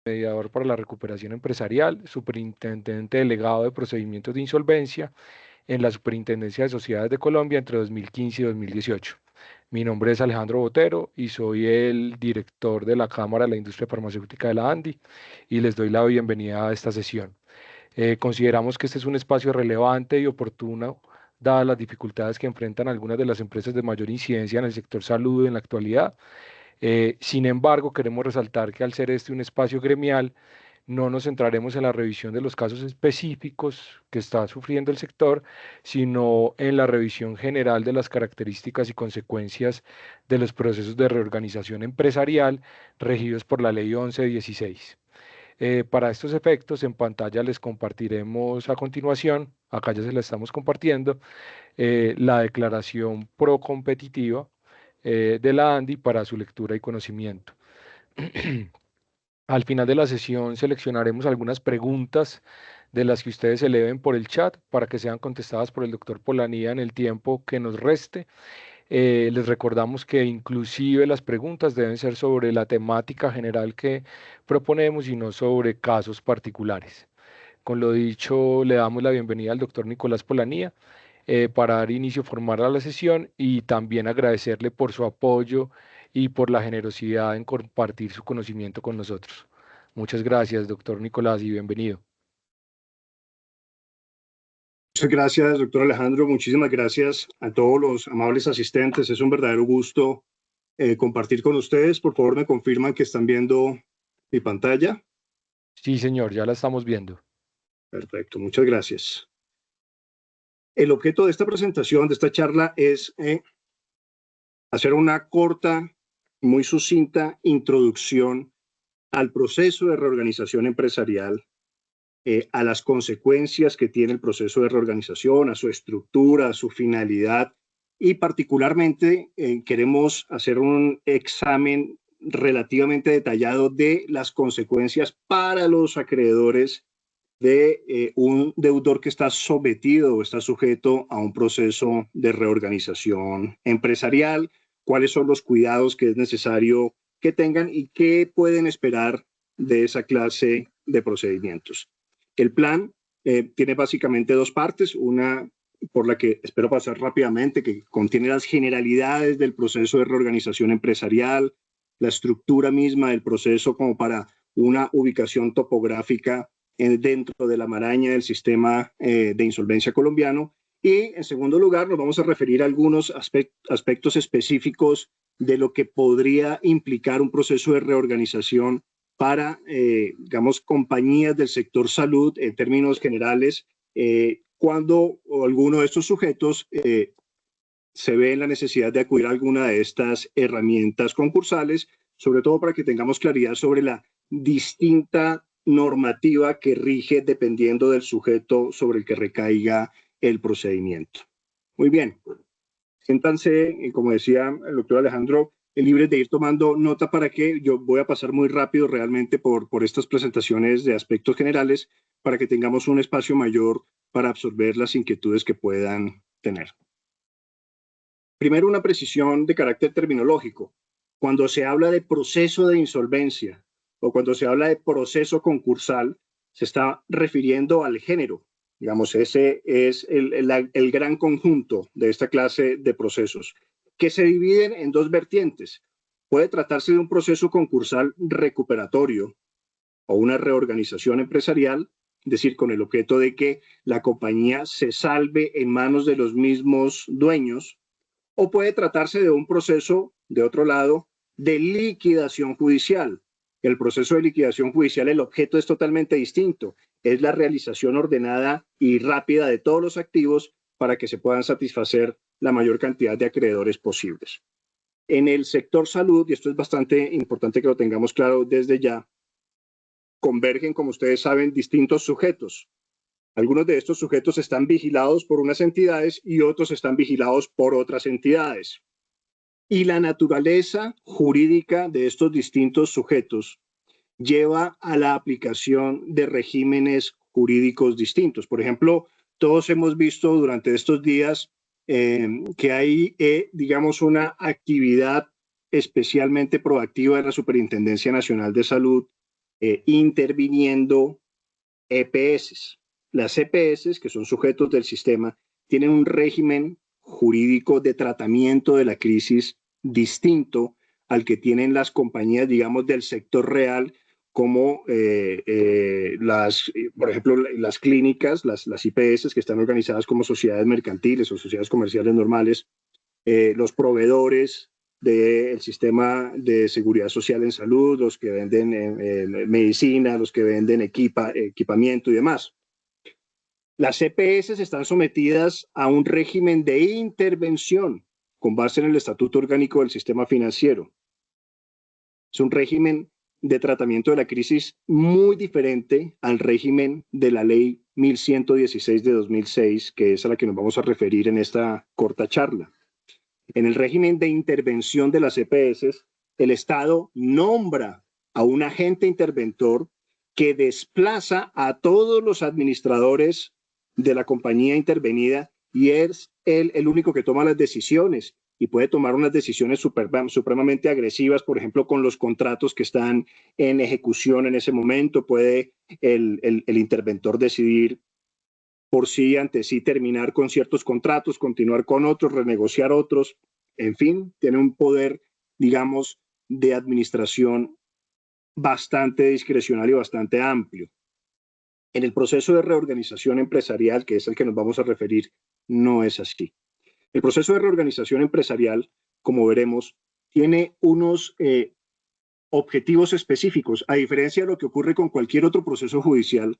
mediador para la recuperación empresarial, superintendente delegado de procedimientos de insolvencia en la Superintendencia de Sociedades de Colombia entre 2015 y 2018. Mi nombre es Alejandro Botero y soy el director de la Cámara de la Industria Farmacéutica de la ANDI y les doy la bienvenida a esta sesión. Consideramos que este es un espacio relevante y oportuno, dadas las dificultades que enfrentan algunas de las empresas de mayor incidencia en el sector salud en la actualidad. Sin embargo, queremos resaltar que al ser este un espacio gremial, no nos centraremos en la revisión de los casos específicos que está sufriendo el sector, sino en la revisión general de las características y consecuencias de los procesos de reorganización empresarial regidos por la Ley 1116. Para estos efectos, en pantalla les compartiremos a continuación, acá ya se la estamos compartiendo, la declaración procompetitiva de la ANDI para su lectura y conocimiento. Al final de la sesión seleccionaremos algunas preguntas de las que ustedes eleven por el chat para que sean contestadas por el doctor Polanía en el tiempo que nos reste. Les recordamos que inclusive las preguntas deben ser sobre la temática general que proponemos y no sobre casos particulares. Con lo dicho, le damos la bienvenida al doctor Nicolás Polanía para dar inicio formal a la sesión y también agradecerle por su apoyo y por la generosidad en compartir su conocimiento con nosotros. Muchas gracias, doctor Nicolás, y bienvenido. Muchas gracias, doctor Alejandro. Muchísimas gracias a todos los amables asistentes. Es un verdadero gusto compartir con ustedes. Por favor, me confirman que están viendo mi pantalla. Sí, señor, ya la estamos viendo. Perfecto, muchas gracias. El objeto de esta presentación, de esta charla, es hacer una corta, muy sucinta introducción al proceso de reorganización empresarial, a las consecuencias que tiene el proceso de reorganización, a su estructura, a su finalidad, y particularmente queremos hacer un examen relativamente detallado de las consecuencias para los acreedores de un deudor que está sometido o está sujeto a un proceso de reorganización empresarial, cuáles son los cuidados que es necesario que tengan y qué pueden esperar de esa clase de procedimientos. El plan tiene básicamente dos partes, una por la que espero pasar rápidamente, que contiene las generalidades del proceso de reorganización empresarial, la estructura misma del proceso como para una ubicación topográfica dentro de la maraña del sistema de insolvencia colombiano. Y en segundo lugar, nos vamos a referir a algunos aspectos específicos de lo que podría implicar un proceso de reorganización para, digamos, compañías del sector salud en términos generales, cuando alguno de estos sujetos se ve en la necesidad de acudir a alguna de estas herramientas concursales, sobre todo para que tengamos claridad sobre la distinta normativa que rige dependiendo del sujeto sobre el que recaiga el procedimiento. Muy bien, siéntanse, como decía el doctor Alejandro, libres de ir tomando nota para que yo voy a pasar muy rápido realmente por estas presentaciones de aspectos generales para que tengamos un espacio mayor para absorber las inquietudes que puedan tener. Primero, una precisión de carácter terminológico. Cuando se habla de proceso de insolvencia o cuando se habla de proceso concursal, se está refiriendo al género. Digamos, ese es el gran conjunto de esta clase de procesos, que se dividen en dos vertientes. Puede tratarse de un proceso concursal recuperatorio o una reorganización empresarial, es decir, con el objeto de que la compañía se salve en manos de los mismos dueños, o puede tratarse de un proceso, de otro lado, de liquidación judicial. El proceso de liquidación judicial, el objeto es totalmente distinto. Es la realización ordenada y rápida de todos los activos para que se puedan satisfacer la mayor cantidad de acreedores posibles. En el sector salud, y esto es bastante importante que lo tengamos claro desde ya, convergen, como ustedes saben, distintos sujetos. Algunos de estos sujetos están vigilados por unas entidades y otros están vigilados por otras entidades. Y la naturaleza jurídica de estos distintos sujetos lleva a la aplicación de regímenes jurídicos distintos. Por ejemplo, todos hemos visto durante estos días que hay, digamos, una actividad especialmente proactiva de la Superintendencia Nacional de Salud interviniendo EPS. Las EPS, que son sujetos del sistema, tienen un régimen jurídico de tratamiento de la crisis distinto al que tienen las compañías, digamos, del sector real, como por ejemplo, las clínicas, las IPS, que están organizadas como sociedades mercantiles o sociedades comerciales normales, los proveedores del sistema de seguridad social en salud, los que venden medicina, los que venden equipamiento y demás. Las EPS están sometidas a un régimen de intervención con base en el Estatuto Orgánico del Sistema Financiero. Es un régimen de tratamiento de la crisis muy diferente al régimen de la Ley 1116 de 2006, que es a la que nos vamos a referir en esta corta charla. En el régimen de intervención de las EPS, el Estado nombra a un agente interventor que desplaza a todos los administradores de la compañía intervenida y es él el único que toma las decisiones y puede tomar unas decisiones supremamente agresivas, por ejemplo, con los contratos que están en ejecución en ese momento. Puede el interventor decidir por sí, ante sí, terminar con ciertos contratos, continuar con otros, renegociar otros. En fin, tiene un poder, digamos, de administración bastante discrecional y bastante amplio. En el proceso de reorganización empresarial, que es el que nos vamos a referir, no es así. El proceso de reorganización empresarial, como veremos, tiene unos objetivos específicos. A diferencia de lo que ocurre con cualquier otro proceso judicial,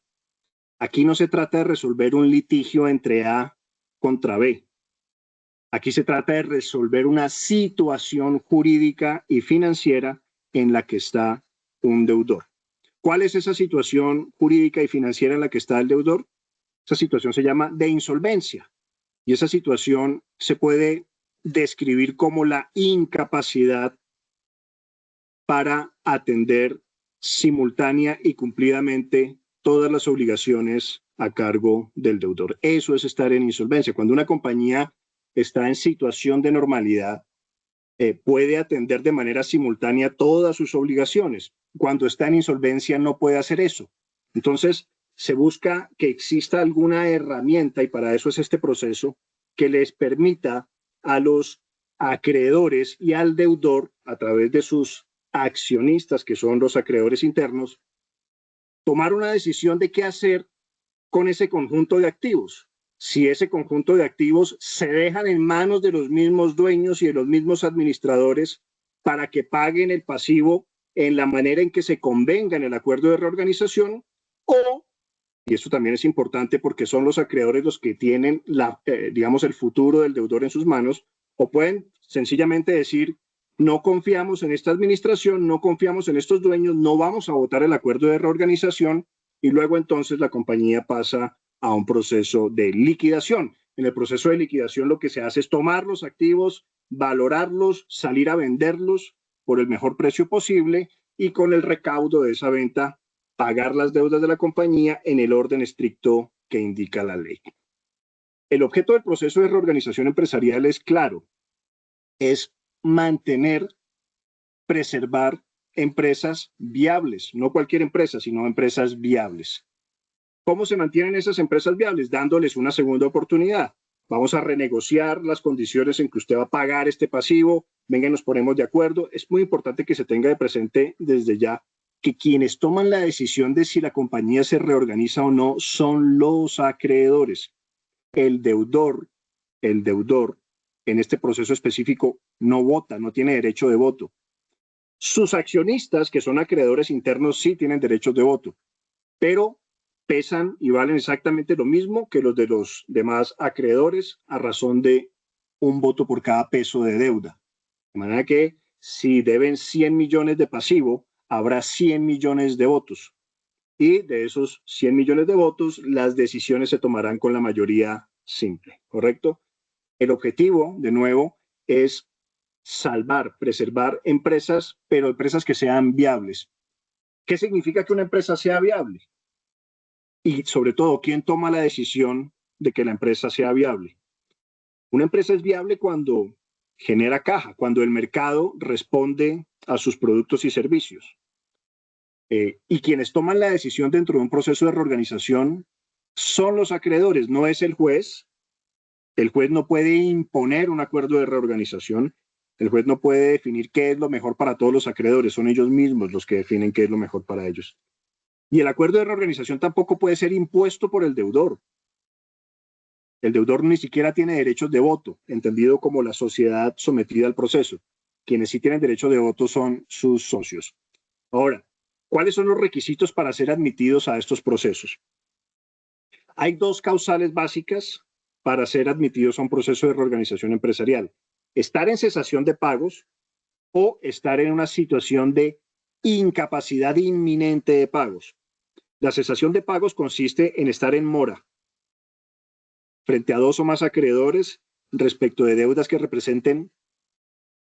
aquí no se trata de resolver un litigio entre A contra B. Aquí se trata de resolver una situación jurídica y financiera en la que está un deudor. ¿Cuál es esa situación jurídica y financiera en la que está el deudor? Esa situación se llama de insolvencia y esa situación se puede describir como la incapacidad para atender simultánea y cumplidamente todas las obligaciones a cargo del deudor. Eso es estar en insolvencia. Cuando una compañía está en situación de normalidad, puede atender de manera simultánea todas sus obligaciones. Cuando está en insolvencia no puede hacer eso. Entonces, se busca que exista alguna herramienta, y para eso es este proceso, que les permita a los acreedores y al deudor, a través de sus accionistas, que son los acreedores internos, tomar una decisión de qué hacer con ese conjunto de activos. Si ese conjunto de activos se dejan en manos de los mismos dueños y de los mismos administradores para que paguen el pasivo en la manera en que se convenga en el acuerdo de reorganización, o, y esto también es importante porque son los acreedores los que tienen digamos, el futuro del deudor en sus manos, o pueden sencillamente decir: no confiamos en esta administración, no confiamos en estos dueños, no vamos a votar el acuerdo de reorganización, y luego entonces la compañía pasa a un proceso de liquidación. En el proceso de liquidación lo que se hace es tomar los activos, valorarlos, salir a venderlos por el mejor precio posible y con el recaudo de esa venta pagar las deudas de la compañía en el orden estricto que indica la ley. El objeto del proceso de reorganización empresarial es claro, es mantener, preservar empresas viables, no cualquier empresa, sino empresas viables. ¿Cómo se mantienen esas empresas viables? Dándoles una segunda oportunidad. Vamos a renegociar las condiciones en que usted va a pagar este pasivo, venga, nos ponemos de acuerdo. Es muy importante que se tenga de presente desde ya que quienes toman la decisión de si la compañía se reorganiza o no son los acreedores. El deudor, en este proceso específico, no vota, no tiene derecho de voto. Sus accionistas, que son acreedores internos, sí tienen derechos de voto, pero pesan y valen exactamente lo mismo que los de los demás acreedores a razón de un voto por cada peso de deuda. De manera que si deben 100 millones de pasivo, habrá 100 millones de votos. Y de esos 100 millones de votos, las decisiones se tomarán con la mayoría simple, ¿correcto? El objetivo, de nuevo, es salvar, preservar empresas, pero empresas que sean viables. ¿Qué significa que una empresa sea viable? Y sobre todo, ¿quién toma la decisión de que la empresa sea viable? Una empresa es viable cuando genera caja, cuando el mercado responde a sus productos y servicios. Y quienes toman la decisión dentro de un proceso de reorganización son los acreedores, no es el juez. El juez no puede imponer un acuerdo de reorganización. El juez no puede definir qué es lo mejor para todos los acreedores. Son ellos mismos los que definen qué es lo mejor para ellos. Y el acuerdo de reorganización tampoco puede ser impuesto por el deudor. El deudor ni siquiera tiene derechos de voto, entendido como la sociedad sometida al proceso. Quienes sí tienen derecho de voto son sus socios. Ahora, ¿cuáles son los requisitos para ser admitidos a estos procesos? Hay dos causales básicas para ser admitidos a un proceso de reorganización empresarial: estar en cesación de pagos o estar en una situación de incapacidad inminente de pagos. La cesación de pagos consiste en estar en mora frente a dos o más acreedores respecto de deudas que representen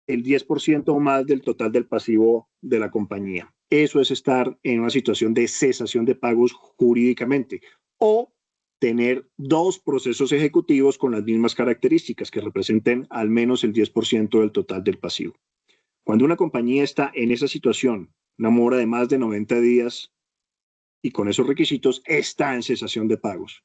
el 10% o más del total del pasivo de la compañía. Eso es estar en una situación de cesación de pagos jurídicamente. O tener dos procesos ejecutivos con las mismas características que representen al menos el 10% del total del pasivo. Cuando una compañía está en esa situación, una mora de más de 90 días y con esos requisitos, está en cesación de pagos.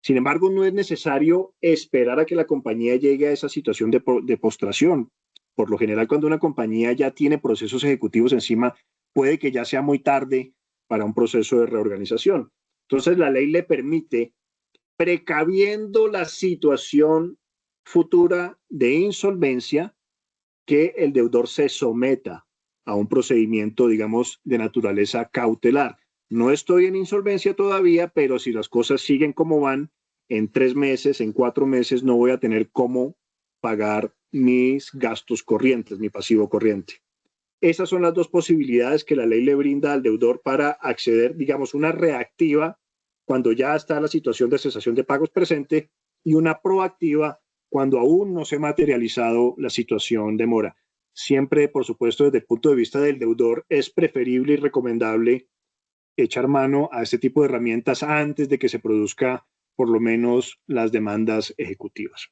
Sin embargo, no es necesario esperar a que la compañía llegue a esa situación de postración. Por lo general, cuando una compañía ya tiene procesos ejecutivos encima, puede que ya sea muy tarde para un proceso de reorganización. Entonces, la ley le permite, precaviendo la situación futura de insolvencia, que el deudor se someta a un procedimiento, digamos, de naturaleza cautelar. No estoy en insolvencia todavía, pero si las cosas siguen como van, en 3 meses, en 4 meses, no voy a tener cómo pagar mis gastos corrientes, mi pasivo corriente. Esas son las dos posibilidades que la ley le brinda al deudor para acceder, digamos, una reactiva cuando ya está la situación de cesación de pagos presente y una proactiva cuando aún no se ha materializado la situación de mora. Siempre, por supuesto, desde el punto de vista del deudor, es preferible y recomendable echar mano a este tipo de herramientas antes de que se produzca por lo menos las demandas ejecutivas.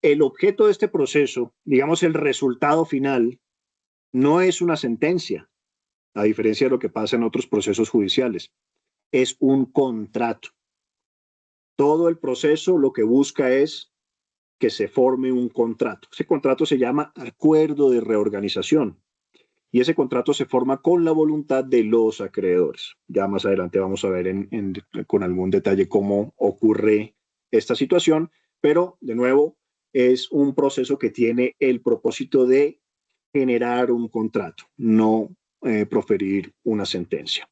El objeto de este proceso, digamos el resultado final, no es una sentencia, a diferencia de lo que pasa en otros procesos judiciales. Es un contrato. Todo el proceso lo que busca es que se forme un contrato. Ese contrato se llama acuerdo de reorganización y ese contrato se forma con la voluntad de los acreedores. Ya más adelante vamos a ver con algún detalle cómo ocurre esta situación, pero de nuevo es un proceso que tiene el propósito de generar un contrato, no proferir una sentencia.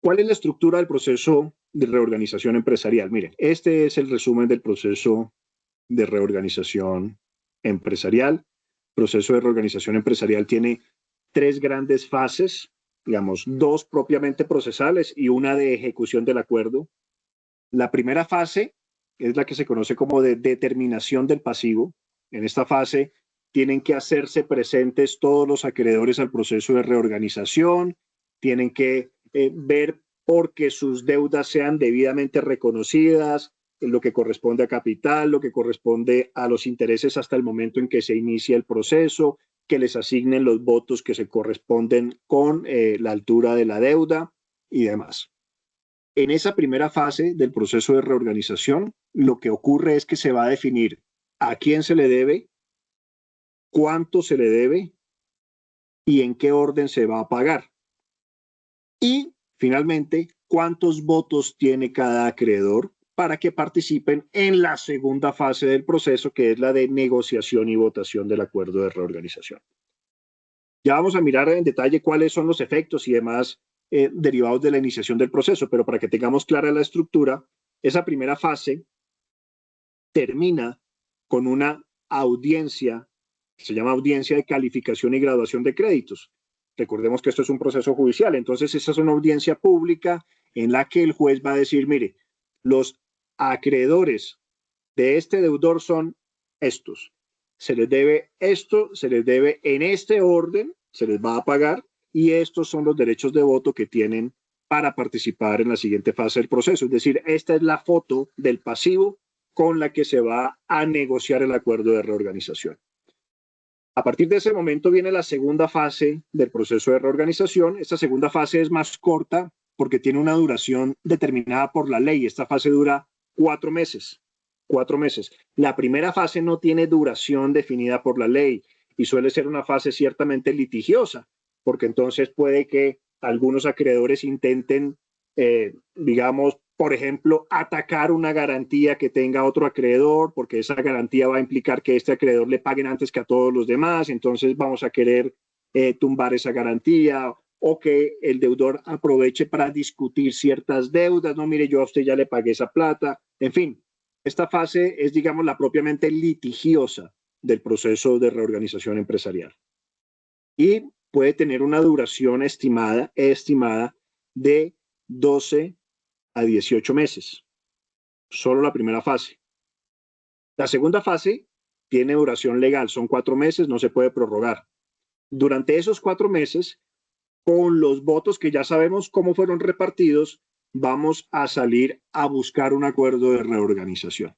¿Cuál es la estructura del proceso de reorganización empresarial? Miren, este es el resumen del proceso de reorganización empresarial. El proceso de reorganización empresarial tiene 3 grandes fases, digamos, 2 propiamente procesales y una de ejecución del acuerdo. La primera fase es la que se conoce como de determinación del pasivo. En esta fase tienen que hacerse presentes todos los acreedores al proceso de reorganización, tienen que ver porque sus deudas sean debidamente reconocidas, lo que corresponde a capital, lo que corresponde a los intereses hasta el momento en que se inicia el proceso, que les asignen los votos que se corresponden con la altura de la deuda y demás. En esa primera fase del proceso de reorganización, lo que ocurre es que se va a definir a quién se le debe, cuánto se le debe y en qué orden se va a pagar. Y finalmente, cuántos votos tiene cada acreedor para que participen en la segunda fase del proceso, que es la de negociación y votación del acuerdo de reorganización. Ya vamos a mirar en detalle cuáles son los efectos y demás derivados de la iniciación del proceso, pero para que tengamos clara la estructura, esa primera fase termina con una audiencia, que se llama audiencia de calificación y graduación de créditos. Recordemos que esto es un proceso judicial, entonces esa es una audiencia pública en la que el juez va a decir, mire, los acreedores de este deudor son estos. Se les debe esto, se les debe en este orden, se les va a pagar y estos son los derechos de voto que tienen para participar en la siguiente fase del proceso. Es decir, esta es la foto del pasivo con la que se va a negociar el acuerdo de reorganización. A partir de ese momento viene la segunda fase del proceso de reorganización. Esta segunda fase es más corta porque tiene una duración determinada por la ley. Esta fase dura 4 meses. 4 meses. La primera fase no tiene duración definida por la ley y suele ser una fase ciertamente litigiosa, porque entonces puede que algunos acreedores intenten, digamos, por ejemplo, atacar una garantía que tenga otro acreedor, porque esa garantía va a implicar que este acreedor le paguen antes que a todos los demás, entonces vamos a querer tumbar esa garantía, o que el deudor aproveche para discutir ciertas deudas, no, mire, yo a usted ya le pagué esa plata, en fin, esta fase es, digamos, la propiamente litigiosa del proceso de reorganización empresarial. Y puede tener una duración estimada de 12 a 18 meses, solo la primera fase. La segunda fase tiene duración legal, son 4 meses, no se puede prorrogar. Durante esos 4 meses, con los votos que ya sabemos cómo fueron repartidos, vamos a salir a buscar un acuerdo de reorganización.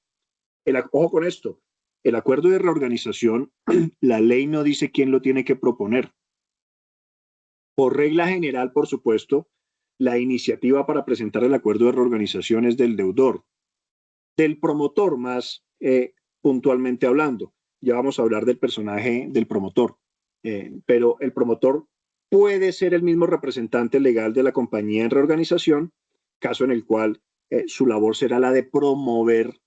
Ojo con esto, el acuerdo de reorganización, la ley no dice quién lo tiene que proponer. Por regla general, por supuesto, la iniciativa para presentar el acuerdo de reorganización es del deudor, del promotor más puntualmente hablando. Ya vamos a hablar del personaje del promotor, pero el promotor puede ser el mismo representante legal de la compañía en reorganización, caso en el cual su labor será la de promover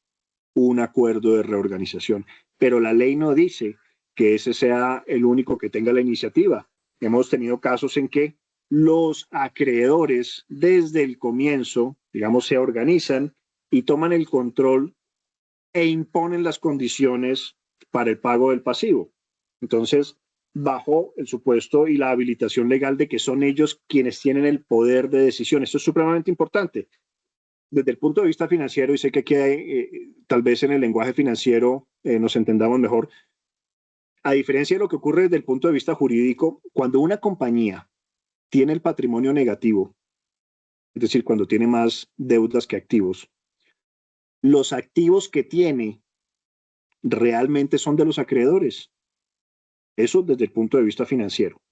un acuerdo de reorganización. Pero la ley no dice que ese sea el único que tenga la iniciativa. Hemos tenido casos en que los acreedores desde el comienzo, digamos, se organizan y toman el control e imponen las condiciones para el pago del pasivo. Entonces, bajo el supuesto y la habilitación legal de que son ellos quienes tienen el poder de decisión. Esto es supremamente importante. Desde el punto de vista financiero, y sé que aquí tal vez en el lenguaje financiero nos entendamos mejor, a diferencia de lo que ocurre desde el punto de vista jurídico, cuando una compañía tiene el patrimonio negativo, es decir, cuando tiene más deudas que activos, los activos que tiene realmente son de los acreedores. Eso desde el punto de vista financiero.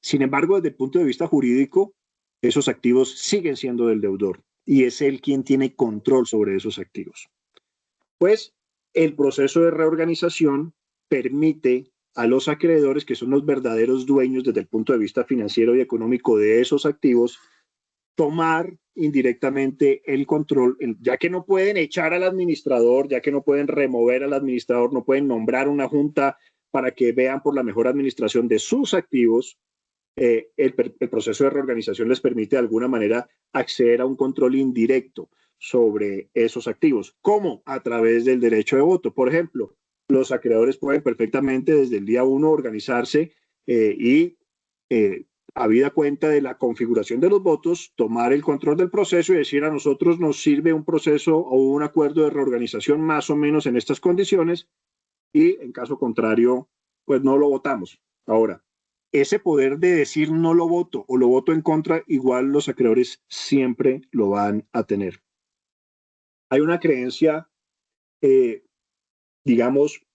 Sin embargo, desde el punto de vista jurídico, esos activos siguen siendo del deudor y es él quien tiene control sobre esos activos. Pues el proceso de reorganización permite a los acreedores, que son los verdaderos dueños desde el punto de vista financiero y económico de esos activos, tomar indirectamente el control, ya que no pueden echar al administrador, ya que no pueden remover al administrador, no pueden nombrar una junta para que vean por la mejor administración de sus activos. El proceso de reorganización les permite de alguna manera acceder a un control indirecto sobre esos activos. ¿Cómo? A través del derecho de voto. Por ejemplo, los acreedores pueden perfectamente desde el día 1 organizarse y habida cuenta de la configuración de los votos, tomar el control del proceso y decir a nosotros nos sirve un proceso o un acuerdo de reorganización más o menos en estas condiciones y en caso contrario, pues no lo votamos. Ahora, ese poder de decir no lo voto o lo voto en contra, igual los acreedores siempre lo van a tener. Hay una creencia, digamos,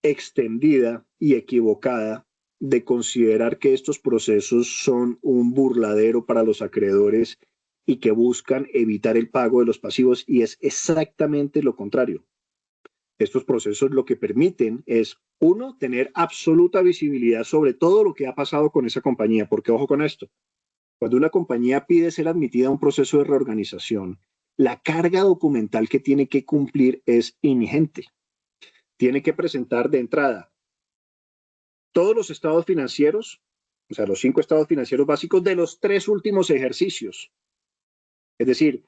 extendida y equivocada de considerar que estos procesos son un burladero para los acreedores y que buscan evitar el pago de los pasivos, y es exactamente lo contrario. Estos procesos lo que permiten es, uno, tener absoluta visibilidad sobre todo lo que ha pasado con esa compañía, porque ojo con esto, cuando una compañía pide ser admitida a un proceso de reorganización, la carga documental que tiene que cumplir es ingente. Tiene que presentar de entrada todos los estados financieros, o sea, los 5 estados financieros básicos de los 3 últimos ejercicios. Es decir,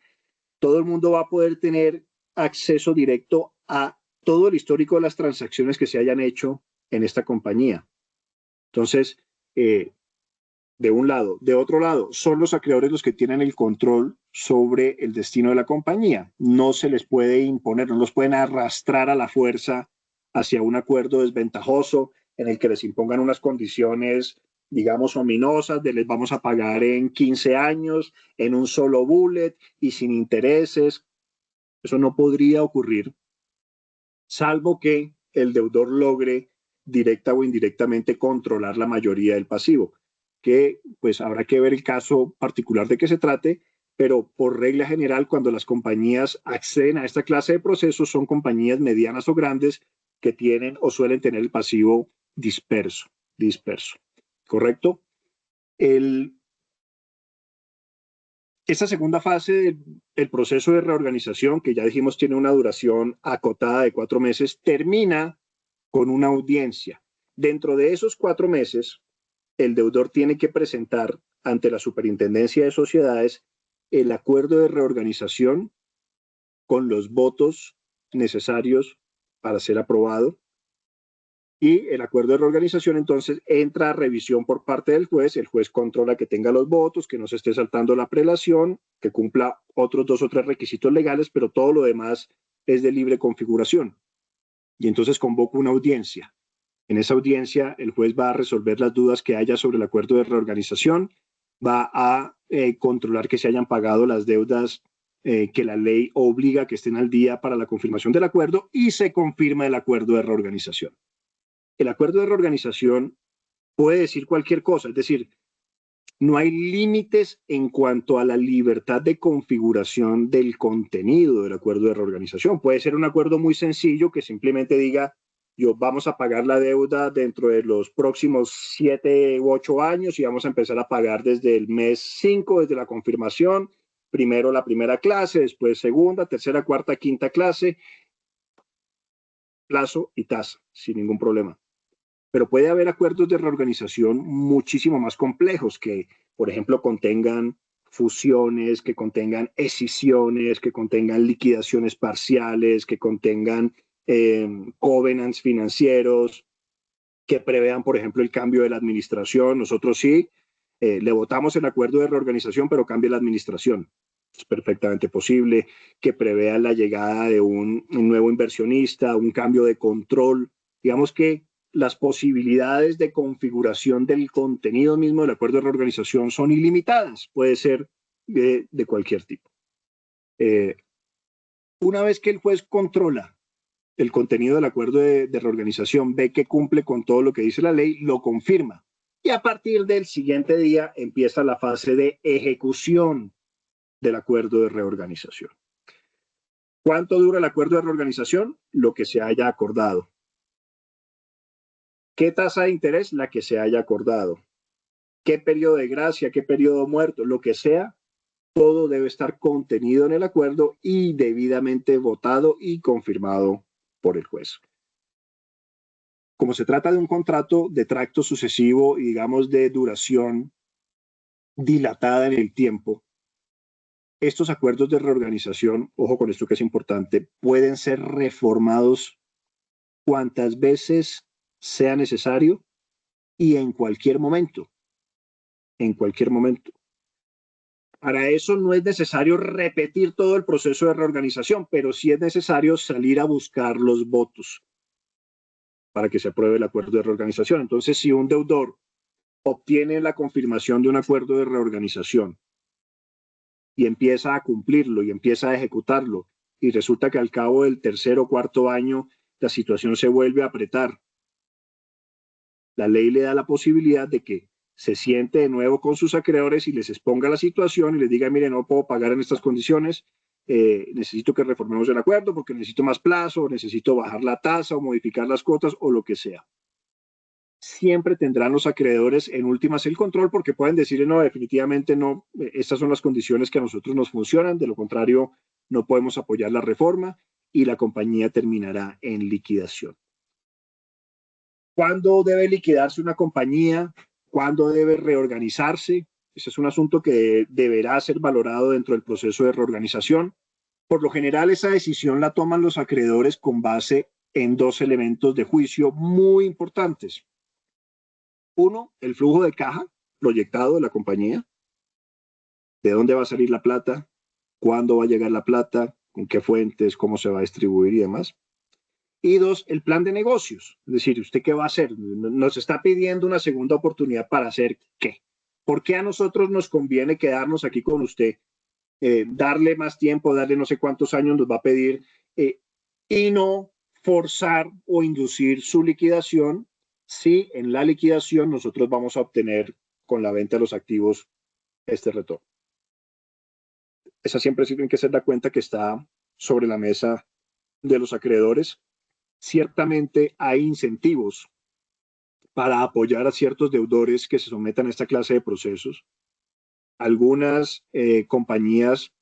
todo el mundo va a poder tener acceso directo a todo el histórico de las transacciones que se hayan hecho en esta compañía. Entonces, de un lado. De otro lado, son los acreedores los que tienen el control sobre el destino de la compañía. No se les puede imponer, no los pueden arrastrar a la fuerza hacia un acuerdo desventajoso en el que les impongan unas condiciones, digamos, ominosas de les vamos a pagar en 15 años, en un solo bullet y sin intereses. Eso no podría ocurrir, salvo que el deudor logre directa o indirectamente controlar la mayoría del pasivo, que pues habrá que ver el caso particular de que se trate, pero por regla general cuando las compañías acceden a esta clase de procesos son compañías medianas o grandes que tienen o suelen tener el pasivo disperso, ¿correcto? Esta segunda fase del proceso de reorganización, que ya dijimos tiene una duración acotada de 4 meses, termina con una audiencia. Dentro de esos 4 meses, el deudor tiene que presentar ante la Superintendencia de Sociedades el acuerdo de reorganización con los votos necesarios para ser aprobado. Y el acuerdo de reorganización entonces entra a revisión por parte del juez. El juez controla que tenga los votos, que no se esté saltando la prelación, que cumpla otros 2 o 3 requisitos legales, pero todo lo demás es de libre configuración. Y entonces convoca una audiencia. En esa audiencia el juez va a resolver las dudas que haya sobre el acuerdo de reorganización, va a controlar que se hayan pagado las deudas que la ley obliga que estén al día para la confirmación del acuerdo y se confirma el acuerdo de reorganización. El acuerdo de reorganización puede decir cualquier cosa, es decir, no hay límites en cuanto a la libertad de configuración del contenido del acuerdo de reorganización. Puede ser un acuerdo muy sencillo que simplemente diga, vamos a pagar la deuda dentro de los próximos 7 u 8 años y vamos a empezar a pagar desde el mes 5, desde la confirmación, primero la primera clase, después segunda, tercera, cuarta, quinta clase, plazo y tasa, sin ningún problema. Pero puede haber acuerdos de reorganización muchísimo más complejos que, por ejemplo, contengan fusiones, que contengan escisiones, que contengan liquidaciones parciales, que contengan covenants financieros, que prevean, por ejemplo, el cambio de la administración. Nosotros sí le votamos el acuerdo de reorganización, pero cambia la administración. Es perfectamente posible que prevea la llegada de un nuevo inversionista, un cambio de control. Digamos que las posibilidades de configuración del contenido mismo del acuerdo de reorganización son ilimitadas. Puede ser de cualquier tipo. Una vez que el juez controla el contenido del acuerdo de reorganización, ve que cumple con todo lo que dice la ley, lo confirma. Y a partir del siguiente día empieza la fase de ejecución del acuerdo de reorganización. ¿Cuánto dura el acuerdo de reorganización? Lo que se haya acordado. ¿Qué tasa de interés? La que se haya acordado. ¿Qué periodo de gracia? ¿Qué periodo muerto? Lo que sea, todo debe estar contenido en el acuerdo y debidamente votado y confirmado por el juez. Como se trata de un contrato de tracto sucesivo y digamos de duración dilatada en el tiempo, estos acuerdos de reorganización, ojo con esto que es importante, pueden ser reformados cuantas veces sea necesario y en cualquier momento. En cualquier momento. Para eso no es necesario repetir todo el proceso de reorganización, pero sí es necesario salir a buscar los votos para que se apruebe el acuerdo de reorganización. Entonces, si un deudor obtiene la confirmación de un acuerdo de reorganización y empieza a cumplirlo y empieza a ejecutarlo, y resulta que al cabo del tercer o cuarto año la situación se vuelve a apretar, la ley le da la posibilidad de que se siente de nuevo con sus acreedores y les exponga la situación y les diga, mire, no puedo pagar en estas condiciones, necesito que reformemos el acuerdo porque necesito más plazo, necesito bajar la tasa o modificar las cuotas o lo que sea. Siempre tendrán los acreedores en últimas el control porque pueden decir, no, definitivamente no, estas son las condiciones que a nosotros nos funcionan, de lo contrario no podemos apoyar la reforma y la compañía terminará en liquidación. ¿Cuándo debe liquidarse una compañía? ¿Cuándo debe reorganizarse? Ese es un asunto que deberá ser valorado dentro del proceso de reorganización. Por lo general, esa decisión la toman los acreedores con base en 2 elementos de juicio muy importantes. Uno, el flujo de caja proyectado de la compañía. ¿De dónde va a salir la plata? ¿Cuándo va a llegar la plata? ¿Con qué fuentes? ¿Cómo se va a distribuir y demás? Y 2, el plan de negocios. Es decir, ¿usted qué va a hacer? Nos está pidiendo una segunda oportunidad para hacer ¿qué? ¿Por qué a nosotros nos conviene quedarnos aquí con usted? Darle más tiempo, darle no sé cuántos años nos va a pedir y no forzar o inducir su liquidación si en la liquidación nosotros vamos a obtener con la venta de los activos este retorno. Esa siempre tiene que ser la cuenta que está sobre la mesa de los acreedores. Ciertamente hay incentivos para apoyar a ciertos deudores que se sometan a esta clase de procesos. Algunas compañías,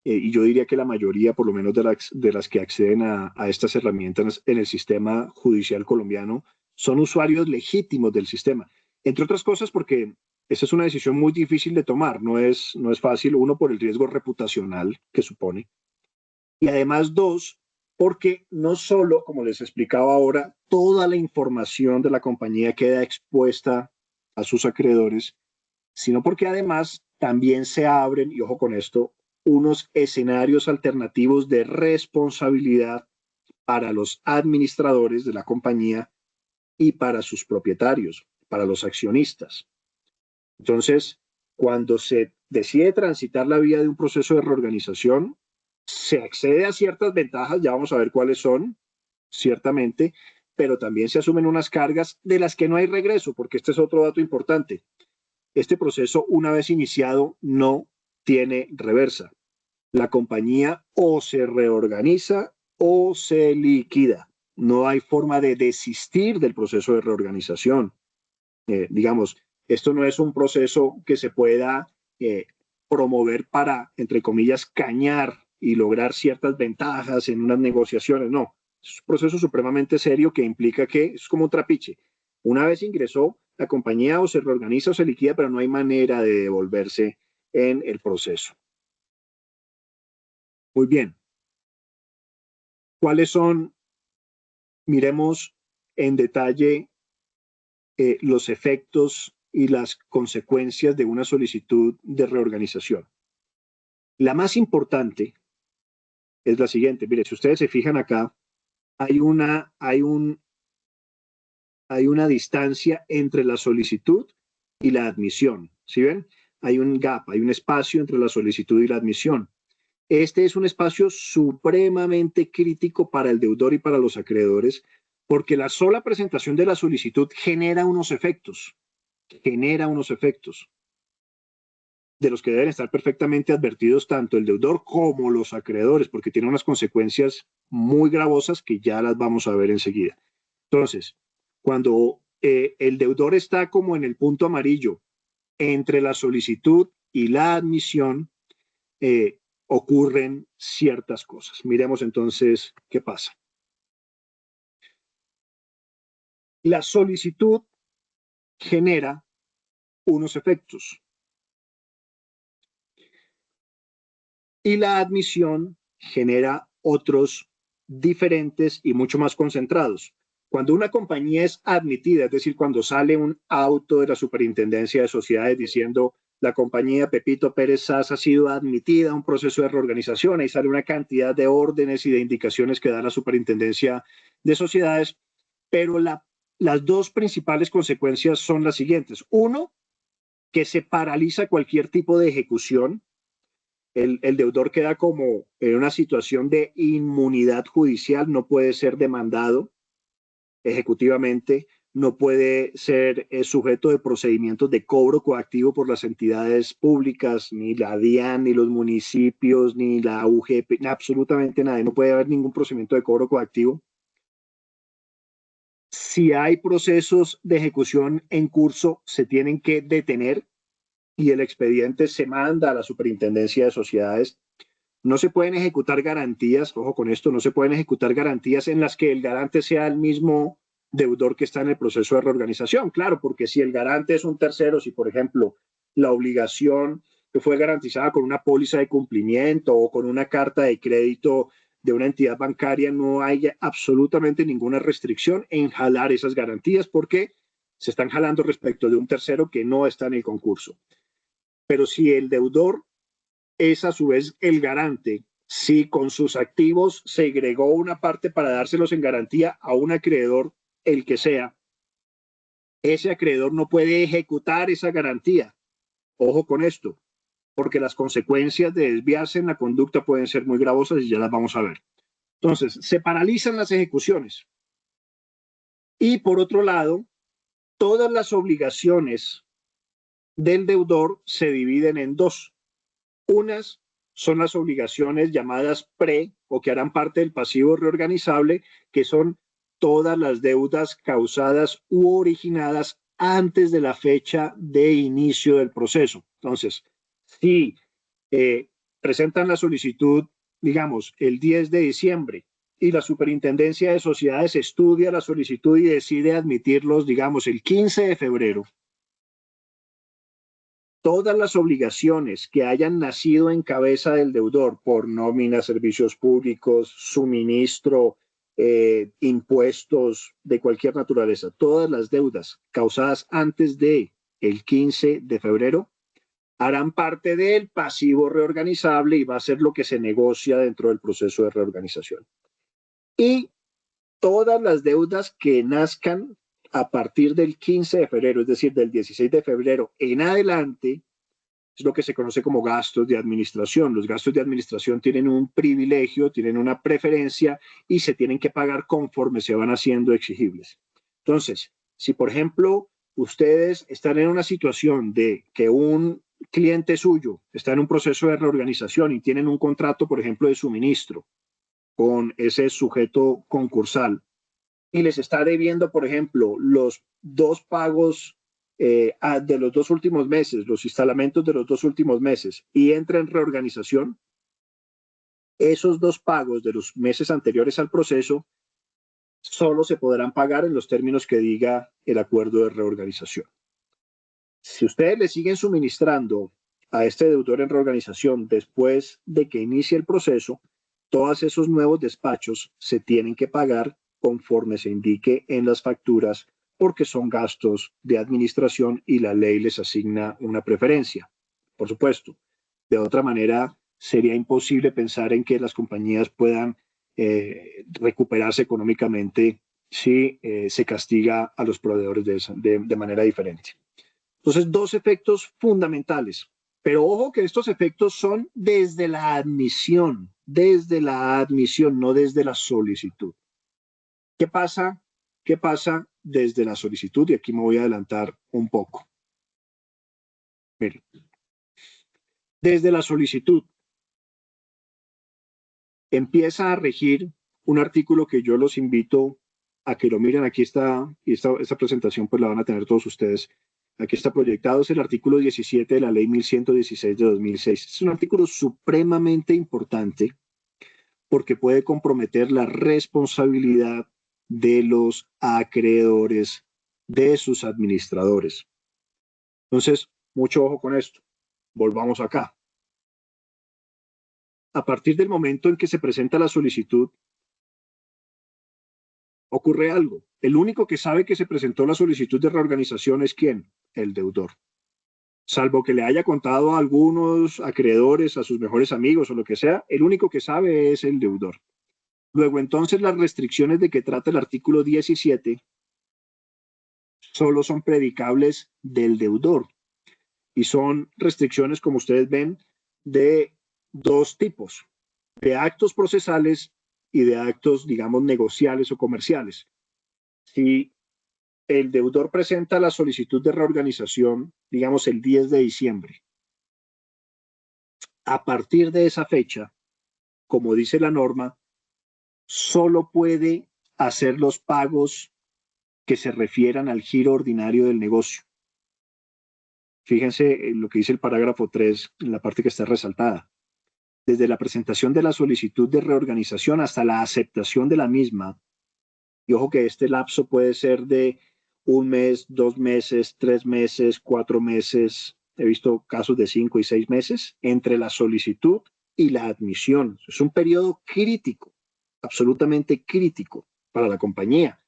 y yo diría que la mayoría, por lo menos de las que acceden a estas herramientas en el sistema judicial colombiano, son usuarios legítimos del sistema. Entre otras cosas porque esa es una decisión muy difícil de tomar, no es fácil, uno, por el riesgo reputacional que supone, y además, dos, porque no solo, como les explicaba ahora, toda la información de la compañía queda expuesta a sus acreedores, sino porque además también se abren, y ojo con esto, unos escenarios alternativos de responsabilidad para los administradores de la compañía y para sus propietarios, para los accionistas. Entonces, cuando se decide transitar la vía de un proceso de reorganización, se accede a ciertas ventajas, ya vamos a ver cuáles son, ciertamente, pero también se asumen unas cargas de las que no hay regreso, porque este es otro dato importante. Este proceso, una vez iniciado, no tiene reversa. La compañía o se reorganiza o se liquida. No hay forma de desistir del proceso de reorganización. Digamos, esto no es un proceso que se pueda promover para, entre comillas, cañar y lograr ciertas ventajas en unas negociaciones. No, es un proceso supremamente serio que implica que es como un trapiche. Una vez ingresó, la compañía o se reorganiza o se liquida, pero no hay manera de devolverse en el proceso. Muy bien. ¿Cuáles son? Miremos en detalle los efectos y las consecuencias de una solicitud de reorganización. La más importante es la siguiente. Mire, si ustedes se fijan acá, hay una distancia entre la solicitud y la admisión. ¿Sí ven? Hay un gap, hay un espacio entre la solicitud y la admisión. Este es un espacio supremamente crítico para el deudor y para los acreedores, porque la sola presentación de la solicitud genera unos efectos de los que deben estar perfectamente advertidos tanto el deudor como los acreedores, porque tiene unas consecuencias muy gravosas que ya las vamos a ver enseguida. Entonces, cuando el deudor está como en el punto amarillo entre la solicitud y la admisión, ocurren ciertas cosas. Miremos entonces qué pasa. La solicitud genera unos efectos y la admisión genera otros diferentes y mucho más concentrados. Cuando una compañía es admitida, es decir, cuando sale un auto de la Superintendencia de Sociedades diciendo la compañía Pepito Pérez SAS ha sido admitida a un proceso de reorganización, ahí sale una cantidad de órdenes y de indicaciones que da la Superintendencia de Sociedades, pero las dos principales consecuencias son las siguientes. Uno, que se paraliza cualquier tipo de ejecución. El deudor queda como en una situación de inmunidad judicial, no puede ser demandado ejecutivamente, no puede ser sujeto de procedimientos de cobro coactivo por las entidades públicas, ni la DIAN, ni los municipios, ni la UGP, absolutamente nada, no puede haber ningún procedimiento de cobro coactivo. Si hay procesos de ejecución en curso, se tienen que detener y el expediente se manda a la Superintendencia de Sociedades. No se pueden ejecutar garantías, ojo con esto, no se pueden ejecutar garantías en las que el garante sea el mismo deudor que está en el proceso de reorganización. Claro, porque si el garante es un tercero, si por ejemplo la obligación que fue garantizada con una póliza de cumplimiento o con una carta de crédito de una entidad bancaria, no hay absolutamente ninguna restricción en jalar esas garantías porque se están jalando respecto de un tercero que no está en el concurso. Pero si el deudor es a su vez el garante, si con sus activos segregó una parte para dárselos en garantía a un acreedor, el que sea, ese acreedor no puede ejecutar esa garantía. Ojo con esto, porque las consecuencias de desviarse en la conducta pueden ser muy gravosas y ya las vamos a ver. Entonces, se paralizan las ejecuciones. Y por otro lado, todas las obligaciones del deudor se dividen en dos. Unas son las obligaciones llamadas pre o que harán parte del pasivo reorganizable, que son todas las deudas causadas u originadas antes de la fecha de inicio del proceso. Entonces, si presentan la solicitud, digamos, el 10 de diciembre y la Superintendencia de Sociedades estudia la solicitud y decide admitirlos, digamos, el 15 de febrero, todas las obligaciones que hayan nacido en cabeza del deudor por nómina, servicios públicos, suministro, impuestos de cualquier naturaleza, todas las deudas causadas antes de el 15 de febrero harán parte del pasivo reorganizable y va a ser lo que se negocia dentro del proceso de reorganización. Y todas las deudas que nazcan a partir del 15 de febrero, es decir, del 16 de febrero en adelante, es lo que se conoce como gastos de administración. Los gastos de administración tienen un privilegio, tienen una preferencia y se tienen que pagar conforme se van haciendo exigibles. Entonces, si por ejemplo ustedes están en una situación de que un cliente suyo está en un proceso de reorganización y tienen un contrato, por ejemplo, de suministro con ese sujeto concursal y les está debiendo, por ejemplo, los dos pagos de los dos últimos meses, los instalamentos de los dos últimos meses, y entra en reorganización, esos dos pagos de los meses anteriores al proceso solo se podrán pagar en los términos que diga el acuerdo de reorganización. Si ustedes le siguen suministrando a este deudor en reorganización después de que inicie el proceso, todos esos nuevos despachos se tienen que pagar conforme se indique en las facturas, porque son gastos de administración y la ley les asigna una preferencia. Por supuesto, de otra manera sería imposible pensar en que las compañías puedan recuperarse económicamente si se castiga a los proveedores de manera diferente. Entonces, dos efectos fundamentales. Pero ojo que estos efectos son desde la admisión, no desde la solicitud. ¿Qué pasa? ¿Qué pasa desde la solicitud? Y aquí me voy a adelantar un poco. Miren, desde la solicitud empieza a regir un artículo que yo los invito a que lo miren. Aquí está, y esta presentación pues la van a tener todos ustedes. Aquí está proyectado, es el artículo 17 de la ley 1116 de 2006. Es un artículo supremamente importante porque puede comprometer la responsabilidad de los acreedores, de sus administradores. Entonces, mucho ojo con esto. Volvamos acá. A partir del momento en que se presenta la solicitud, ocurre algo. El único que sabe que se presentó la solicitud de reorganización es ¿quién? El deudor. Salvo que le haya contado a algunos acreedores, a sus mejores amigos o lo que sea, el único que sabe es el deudor. Luego, entonces, las restricciones de que trata el artículo 17 solo son predicables del deudor. Y son restricciones, como ustedes ven, de dos tipos, de actos procesales y de actos, digamos, negociales o comerciales. Si el deudor presenta la solicitud de reorganización, digamos, el 10 de diciembre, a partir de esa fecha, como dice la norma, solo puede hacer los pagos que se refieran al giro ordinario del negocio. Fíjense en lo que dice el parágrafo 3, en la parte que está resaltada. Desde la presentación de la solicitud de reorganización hasta la aceptación de la misma, y ojo que este lapso puede ser de 1 mes, 2 meses, 3 meses, 4 meses, he visto casos de 5 y 6 meses, entre la solicitud y la admisión. Es un periodo crítico, absolutamente crítico para la compañía,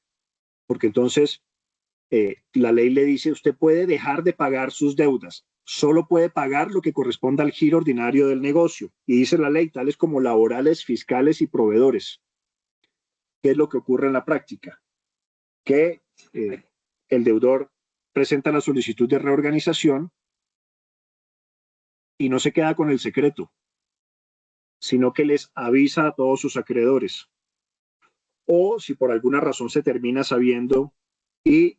porque entonces la ley le dice usted puede dejar de pagar sus deudas, solo puede pagar lo que corresponda al giro ordinario del negocio. Y dice la ley, tales como laborales, fiscales y proveedores. ¿Qué es lo que ocurre en la práctica? Que el deudor presenta la solicitud de reorganización y no se queda con el secreto, sino que les avisa a todos sus acreedores. O si por alguna razón se termina sabiendo y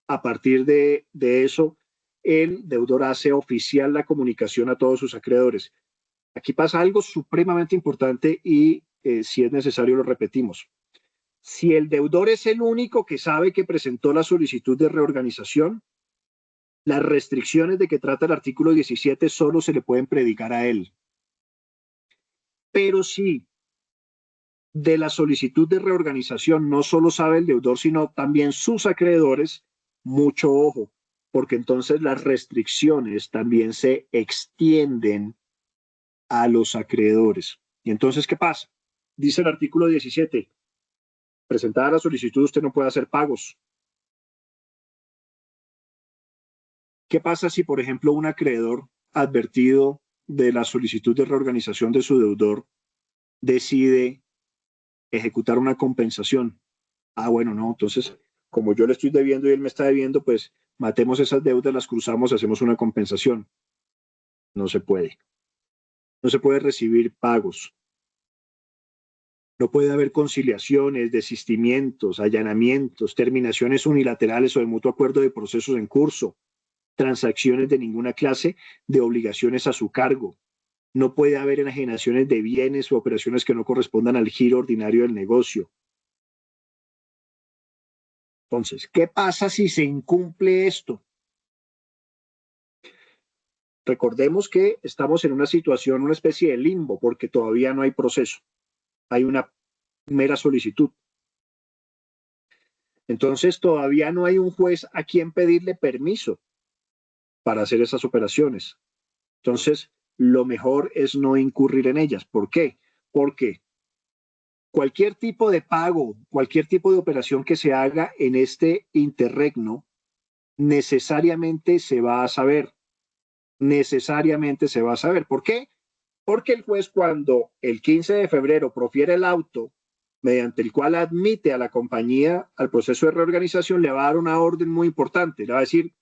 a partir de eso, el deudor hace oficial la comunicación a todos sus acreedores. Aquí pasa algo supremamente importante y si es necesario lo repetimos. Si el deudor es el único que sabe que presentó la solicitud de reorganización, las restricciones de que trata el artículo 17 solo se le pueden predicar a él. Pero si de la solicitud de reorganización no solo sabe el deudor, sino también sus acreedores, mucho ojo, porque entonces las restricciones también se extienden a los acreedores. Y entonces, ¿qué pasa? Dice el artículo 17, presentada la solicitud usted no puede hacer pagos. ¿Qué pasa si, por ejemplo, un acreedor advertido de la solicitud de reorganización de su deudor decide ejecutar una compensación? Ah, bueno, no, entonces, como yo le estoy debiendo y él me está debiendo, pues matemos esas deudas, las cruzamos, hacemos una compensación. No se puede. No se puede recibir pagos. No puede haber conciliaciones, desistimientos, allanamientos, terminaciones unilaterales o de mutuo acuerdo de procesos en curso, transacciones de ninguna clase de obligaciones a su cargo. No puede haber enajenaciones de bienes o operaciones que no correspondan al giro ordinario del negocio. Entonces, ¿qué pasa si se incumple esto? Recordemos que estamos en una situación, una especie de limbo, porque todavía no hay proceso. Hay una mera solicitud. Entonces, todavía no hay un juez a quien pedirle permiso para hacer esas operaciones. Entonces, lo mejor es no incurrir en ellas. ¿Por qué? Porque cualquier tipo de pago, cualquier tipo de operación que se haga en este interregno, necesariamente se va a saber. Necesariamente se va a saber. ¿Por qué? Porque el juez, cuando el 15 de febrero profiere el auto mediante el cual admite a la compañía al proceso de reorganización, le va a dar una orden muy importante. Le va a decir,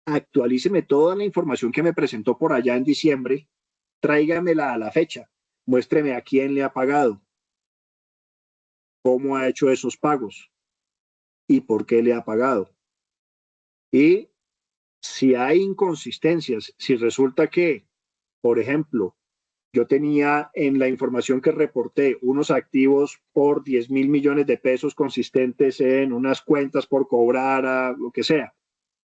actualíceme toda la información que me presentó por allá en diciembre, tráigamela a la fecha, muéstreme a quién le ha pagado, cómo ha hecho esos pagos y por qué le ha pagado. Y si hay inconsistencias, si resulta que, por ejemplo, yo tenía en la información que reporté unos activos por 10.000 millones de pesos consistentes en unas cuentas por cobrar, lo que sea.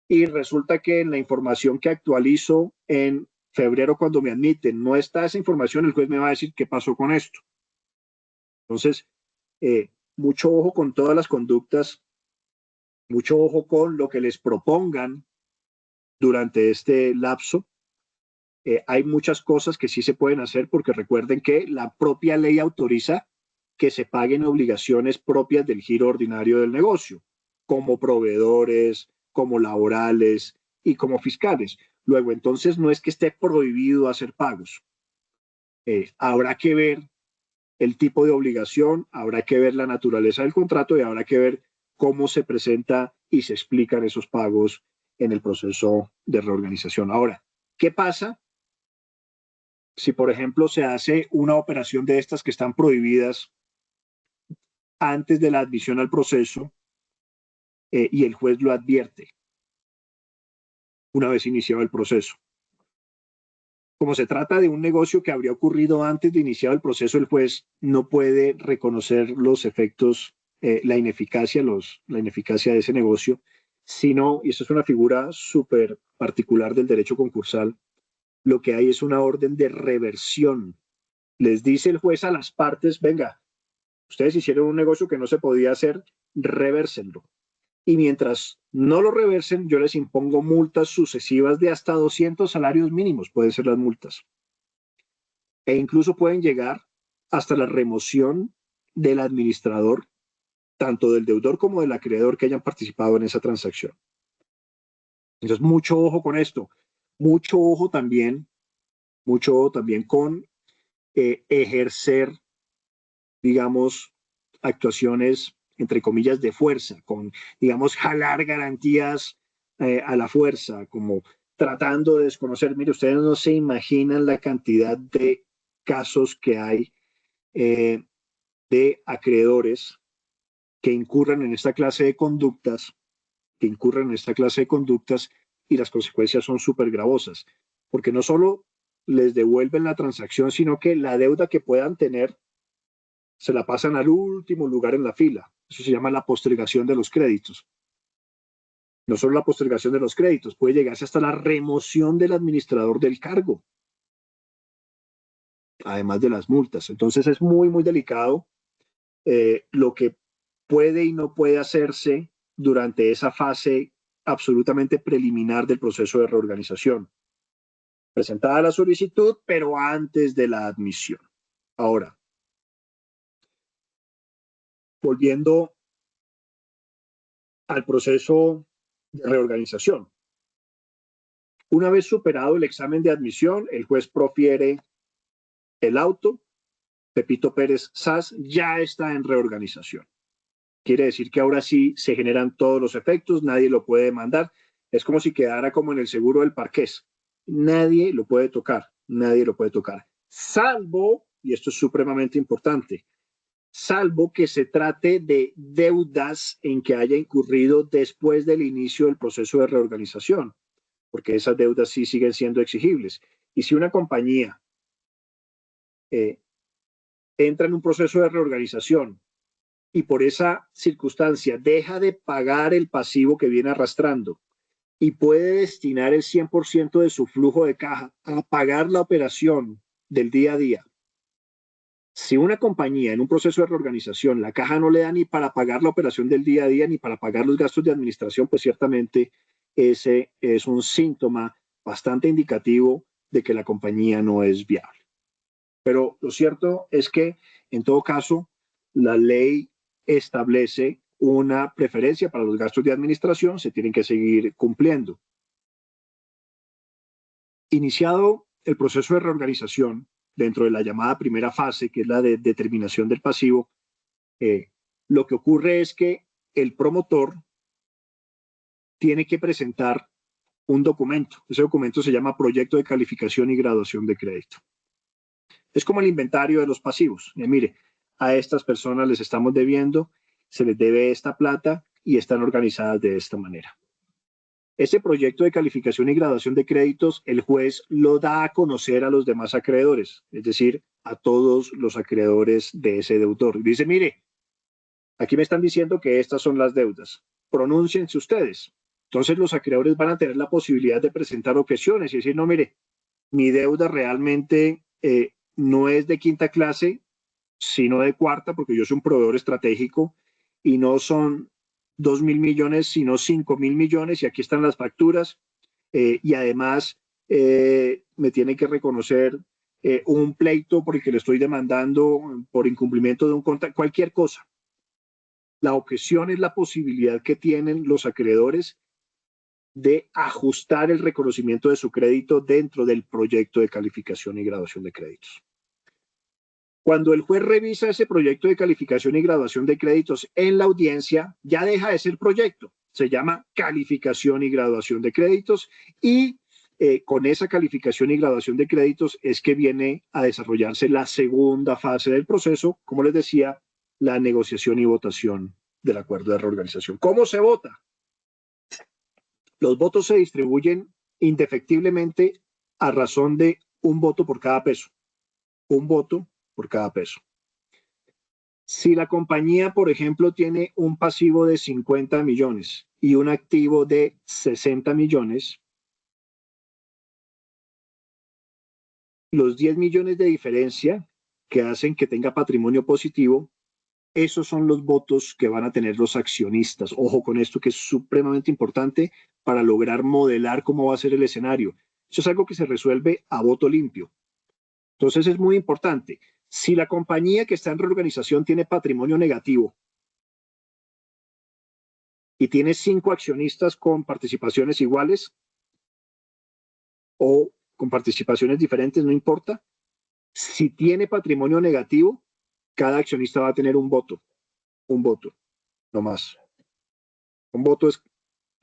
Y resulta que en la información que actualizo en febrero cuando me admiten no está esa información, el juez me va a decir qué pasó con esto. Entonces, mucho ojo con todas las conductas, mucho ojo con lo que les propongan durante este lapso. Hay muchas cosas que sí se pueden hacer porque recuerden que la propia ley autoriza que se paguen obligaciones propias del giro ordinario del negocio, como proveedores, como laborales y como fiscales. Luego, entonces, no es que esté prohibido hacer pagos. Habrá que ver el tipo de obligación, habrá que ver la naturaleza del contrato y habrá que ver cómo se presenta y se explican esos pagos en el proceso de reorganización. Ahora, ¿qué pasa si, por ejemplo, se hace una operación de estas que están prohibidas antes de la admisión al proceso y el juez lo advierte una vez iniciado el proceso? Como se trata de un negocio que habría ocurrido antes de iniciar el proceso, el juez no puede reconocer los efectos, la ineficacia de ese negocio, sino, y eso es una figura súper particular del derecho concursal, lo que hay es una orden de reversión. Les dice el juez a las partes, venga, ustedes hicieron un negocio que no se podía hacer, revérsenlo. Y mientras no lo reversen, yo les impongo multas sucesivas de hasta 200 salarios mínimos, pueden ser las multas. E incluso pueden llegar hasta la remoción del administrador, tanto del deudor como del acreedor que hayan participado en esa transacción. Entonces, mucho ojo con esto. Mucho ojo también con ejercer, digamos, actuaciones, entre comillas, de fuerza, con, digamos, jalar garantías a la fuerza, como tratando de desconocer. Mire, ustedes no se imaginan la cantidad de casos que hay de acreedores que incurran en esta clase de conductas que incurren en esta clase de conductas y las consecuencias son súper gravosas, porque no solo les devuelven la transacción, sino que la deuda que puedan tener se la pasan al último lugar en la fila. Eso se llama la postergación de los créditos. No solo la postergación de los créditos, puede llegarse hasta la remoción del administrador del cargo, además de las multas. Entonces es muy, muy delicado lo que puede y no puede hacerse durante esa fase absolutamente preliminar del proceso de reorganización. Presentada la solicitud, pero antes de la admisión. Ahora, volviendo al proceso de reorganización. Una vez superado el examen de admisión, el juez profiere el auto. Pepito Pérez SAS ya está en reorganización. Quiere decir que ahora sí se generan todos los efectos, nadie lo puede demandar. Es como si quedara como en el seguro del parqués. Nadie lo puede tocar, nadie lo puede tocar. Salvo, y esto es supremamente importante, salvo que se trate de deudas en que haya incurrido después del inicio del proceso de reorganización, porque esas deudas sí siguen siendo exigibles. Y si una compañía entra en un proceso de reorganización y por esa circunstancia deja de pagar el pasivo que viene arrastrando y puede destinar el 100% de su flujo de caja a pagar la operación del día a día. Si una compañía en un proceso de reorganización, la caja no le da ni para pagar la operación del día a día ni para pagar los gastos de administración, pues ciertamente ese es un síntoma bastante indicativo de que la compañía no es viable. Pero lo cierto es que, en todo caso, la ley establece una preferencia para los gastos de administración, se tienen que seguir cumpliendo. Iniciado el proceso de reorganización dentro de la llamada primera fase, que es la de determinación del pasivo, lo que ocurre es que el promotor tiene que presentar un documento. Ese documento se llama proyecto de calificación y graduación de crédito. Es como el inventario de los pasivos. Mire, a estas personas les estamos debiendo, se les debe esta plata y están organizadas de esta manera. Ese proyecto de calificación y graduación de créditos, el juez lo da a conocer a los demás acreedores, es decir, a todos los acreedores de ese deudor. Dice, mire, aquí me están diciendo que estas son las deudas, pronúnciense ustedes. Entonces los acreedores van a tener la posibilidad de presentar objeciones y decir, no, mire, mi deuda realmente no es de quinta clase, sino de cuarta, porque yo soy un proveedor estratégico y no son 2.000 millones, sino 5.000 millones, y aquí están las facturas, y además me tiene que reconocer un pleito por el que le estoy demandando por incumplimiento de un contrato, cualquier cosa. La objeción es la posibilidad que tienen los acreedores de ajustar el reconocimiento de su crédito dentro del proyecto de calificación y graduación de créditos. Cuando el juez revisa ese proyecto de calificación y graduación de créditos en la audiencia, ya deja de ser proyecto, se llama calificación y graduación de créditos y con esa calificación y graduación de créditos es que viene a desarrollarse la segunda fase del proceso, como les decía, la negociación y votación del acuerdo de reorganización. ¿Cómo se vota? Los votos se distribuyen indefectiblemente a razón de un voto por cada peso. Un voto por cada peso. Si la compañía, por ejemplo, tiene un pasivo de 50 millones y un activo de 60 millones, los 10 millones de diferencia que hacen que tenga patrimonio positivo, esos son los votos que van a tener los accionistas. Ojo con esto que es supremamente importante para lograr modelar cómo va a ser el escenario. Eso es algo que se resuelve a voto limpio. Entonces es muy importante. Si la compañía que está en reorganización tiene patrimonio negativo y tiene 5 accionistas con participaciones iguales o con participaciones diferentes, no importa. Si tiene patrimonio negativo, cada accionista va a tener un voto, no más. Un voto es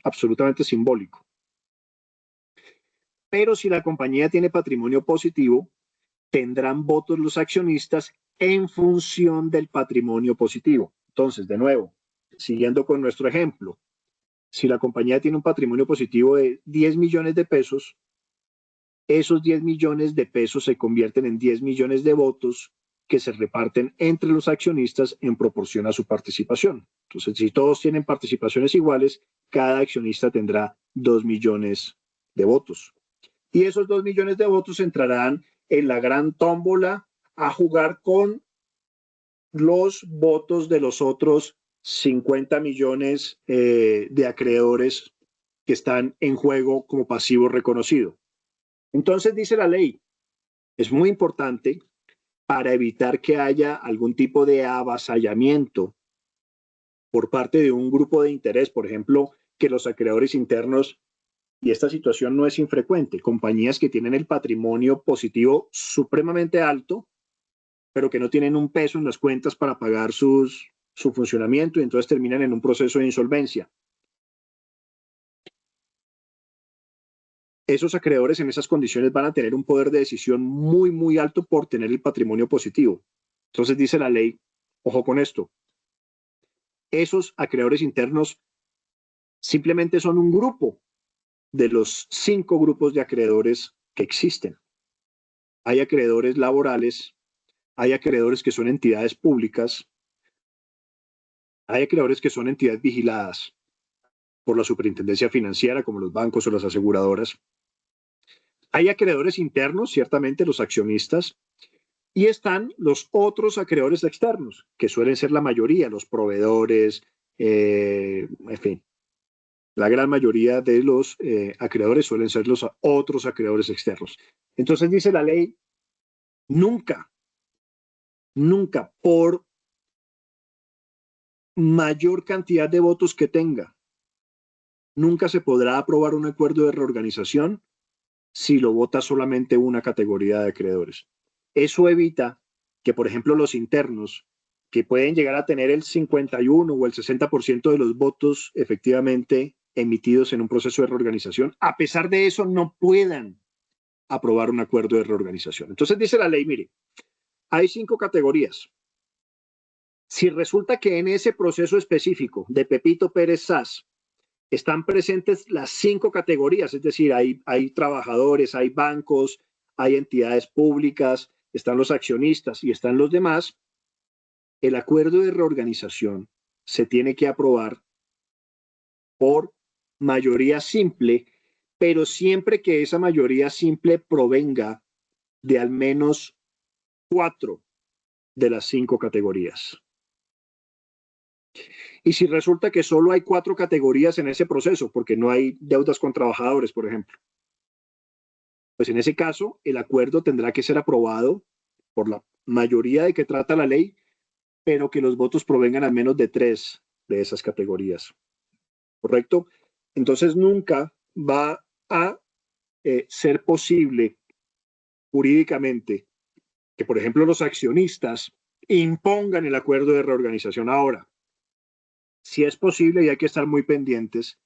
absolutamente simbólico. Pero si la compañía tiene patrimonio positivo, tendrán votos los accionistas en función del patrimonio positivo. Entonces, de nuevo, siguiendo con nuestro ejemplo, Si la compañía tiene un patrimonio positivo de 10 millones de pesos, esos 10 millones de pesos se convierten en 10 millones de votos que se reparten entre los accionistas en proporción a su participación. Entonces, si todos tienen participaciones iguales, cada accionista tendrá 2 millones de votos. Y esos 2 millones de votos entrarán en la gran tómbola a jugar con los votos de los otros 50 millones de acreedores que están en juego como pasivo reconocido. Entonces, dice la ley, es muy importante para evitar que haya algún tipo de avasallamiento por parte de un grupo de interés, por ejemplo, que los acreedores internos, y esta situación no es infrecuente, compañías que tienen el patrimonio positivo supremamente alto, pero que no tienen un peso en las cuentas para pagar su funcionamiento y entonces terminan en un proceso de insolvencia. Esos acreedores en esas condiciones van a tener un poder de decisión muy, muy alto por tener el patrimonio positivo. Entonces dice la ley, ojo con esto, esos acreedores internos simplemente son un grupo de los 5 grupos de acreedores que existen. Hay acreedores laborales, hay acreedores que son entidades públicas, hay acreedores que son entidades vigiladas por la superintendencia financiera, como los bancos o las aseguradoras. Hay acreedores internos, ciertamente los accionistas, y están los otros acreedores externos, que suelen ser la mayoría, los proveedores, en fin. La gran mayoría de los acreedores suelen ser los otros acreedores externos. Entonces dice la ley, nunca, nunca, por mayor cantidad de votos que tenga, nunca se podrá aprobar un acuerdo de reorganización si lo vota solamente una categoría de acreedores. Eso evita que, por ejemplo, los internos, que pueden llegar a tener el 51 o el 60% de los votos efectivamente emitidos en un proceso de reorganización, a pesar de eso no puedan aprobar un acuerdo de reorganización. Entonces dice la ley, mire, hay 5 categorías. Si resulta que en ese proceso específico de Pepito Pérez Sas están presentes las 5 categorías, es decir, hay trabajadores, hay bancos, hay entidades públicas, están los accionistas y están los demás, el acuerdo de reorganización se tiene que aprobar por mayoría simple, pero siempre que esa mayoría simple provenga de al menos 4 de las 5 categorías. Y si resulta que solo hay 4 categorías en ese proceso, porque no hay deudas con trabajadores, por ejemplo, pues en ese caso el acuerdo tendrá que ser aprobado por la mayoría de que trata la ley, pero que los votos provengan al menos de 3 de esas categorías. ¿Correcto? Entonces nunca va a ser posible jurídicamente que, por ejemplo, los accionistas impongan el acuerdo de reorganización ahora. Si es posible, y hay que estar muy pendientes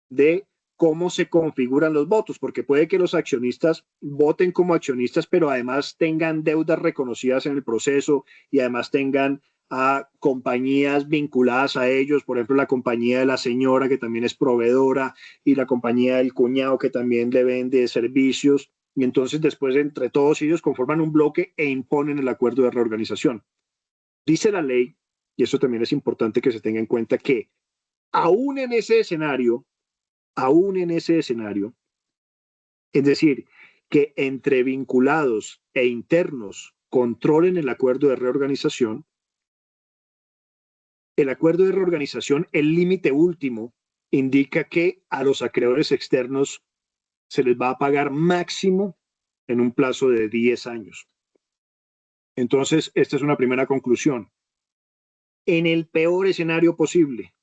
de cómo se configuran los votos, porque puede que los accionistas voten como accionistas, pero además tengan deudas reconocidas en el proceso y además tengan a compañías vinculadas a ellos, por ejemplo, la compañía de la señora que también es proveedora y la compañía del cuñado que también le vende servicios. Y entonces después entre todos ellos conforman un bloque e imponen el acuerdo de reorganización. Dice la ley, y eso también es importante que se tenga en cuenta, que aún en ese escenario, es decir, que entre vinculados e internos controlen el acuerdo de reorganización, el acuerdo de reorganización, el límite último, indica que a los acreedores externos se les va a pagar máximo en un plazo de 10 años. Entonces, esta es una primera conclusión. En el peor escenario posible,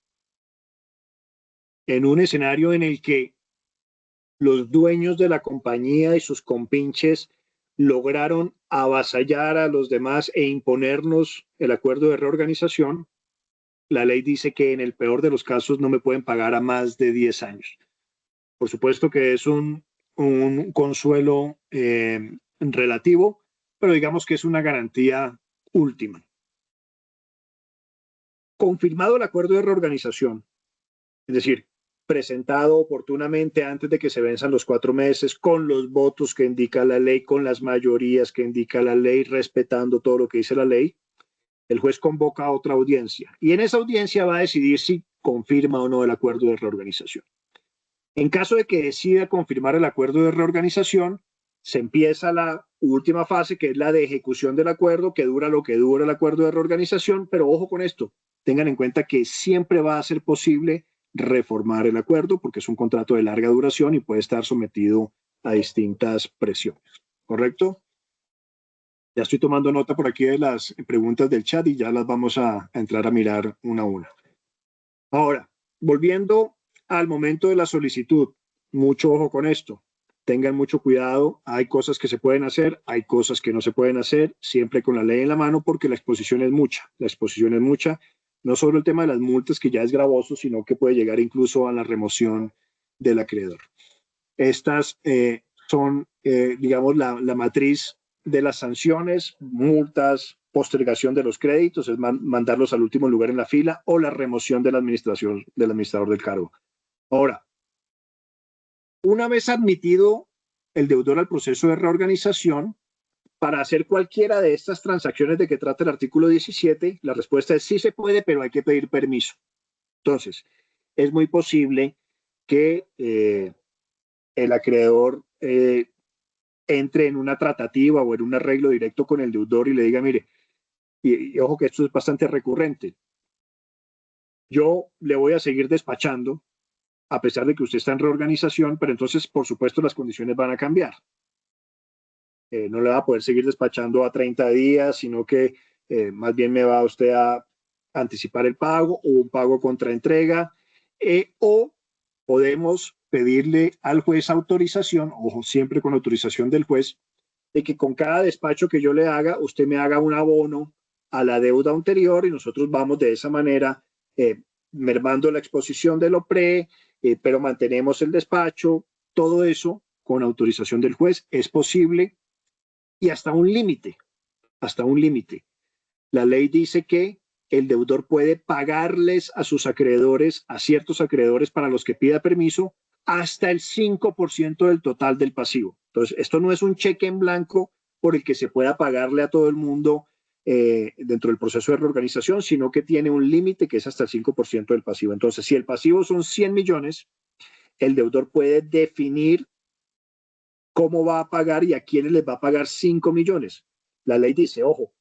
en un escenario en el que los dueños de la compañía y sus compinches lograron avasallar a los demás e imponernos el acuerdo de reorganización, la ley dice que en el peor de los casos no me pueden pagar a más de 10 años. Por supuesto que es un consuelo relativo, pero digamos que es una garantía última. Confirmado el acuerdo de reorganización, es decir, presentado oportunamente antes de que se venzan los 4 meses, con los votos que indica la ley, con las mayorías que indica la ley, respetando todo lo que dice la ley, el juez convoca a otra audiencia y en esa audiencia va a decidir si confirma o no el acuerdo de reorganización. En caso de que decida confirmar el acuerdo de reorganización, se empieza la última fase, que es la de ejecución del acuerdo, que dura lo que dura el acuerdo de reorganización, pero ojo con esto, tengan en cuenta que siempre va a ser posible reformar el acuerdo porque es un contrato de larga duración y puede estar sometido a distintas presiones, ¿correcto? Ya estoy tomando nota por aquí de las preguntas del chat y ya las vamos a entrar a mirar una a una. Ahora, volviendo al momento de la solicitud, mucho ojo con esto. Tengan mucho cuidado, hay cosas que se pueden hacer, hay cosas que no se pueden hacer, siempre con la ley en la mano porque la exposición es mucha. La exposición es mucha, no solo el tema de las multas, que ya es gravoso, sino que puede llegar incluso a la remoción del acreedor. Estas son, digamos, la matriz de las sanciones, multas, postergación de los créditos, es mandarlos al último lugar en la fila, o la remoción de la administración del administrador del cargo. Ahora, una vez admitido el deudor al proceso de reorganización, para hacer cualquiera de estas transacciones de que trata el artículo 17, la respuesta es sí se puede, pero hay que pedir permiso. Entonces, es muy posible que el acreedor entre en una tratativa o en un arreglo directo con el deudor y le diga, mire, y ojo que esto es bastante recurrente, yo le voy a seguir despachando a pesar de que usted está en reorganización, pero entonces, por supuesto, las condiciones van a cambiar. No le va a poder seguir despachando a 30 días, sino que más bien me va usted a anticipar el pago o un pago contra entrega, o podemos pedirle al juez autorización, ojo, siempre con autorización del juez, de que con cada despacho que yo le haga, usted me haga un abono a la deuda anterior y nosotros vamos de esa manera mermando la exposición de lo pero mantenemos el despacho, todo eso con autorización del juez es posible y hasta un límite, hasta un límite. La ley dice que el deudor puede pagarles a sus acreedores, a ciertos acreedores para los que pida permiso, hasta el 5% del total del pasivo. Entonces, esto no es un cheque en blanco por el que se pueda pagarle a todo el mundo dentro del proceso de reorganización, sino que tiene un límite que es hasta el 5% del pasivo. Entonces, si el pasivo son 100 millones, el deudor puede definir cómo va a pagar y a quiénes les va a pagar 5 millones. La ley dice, ojo,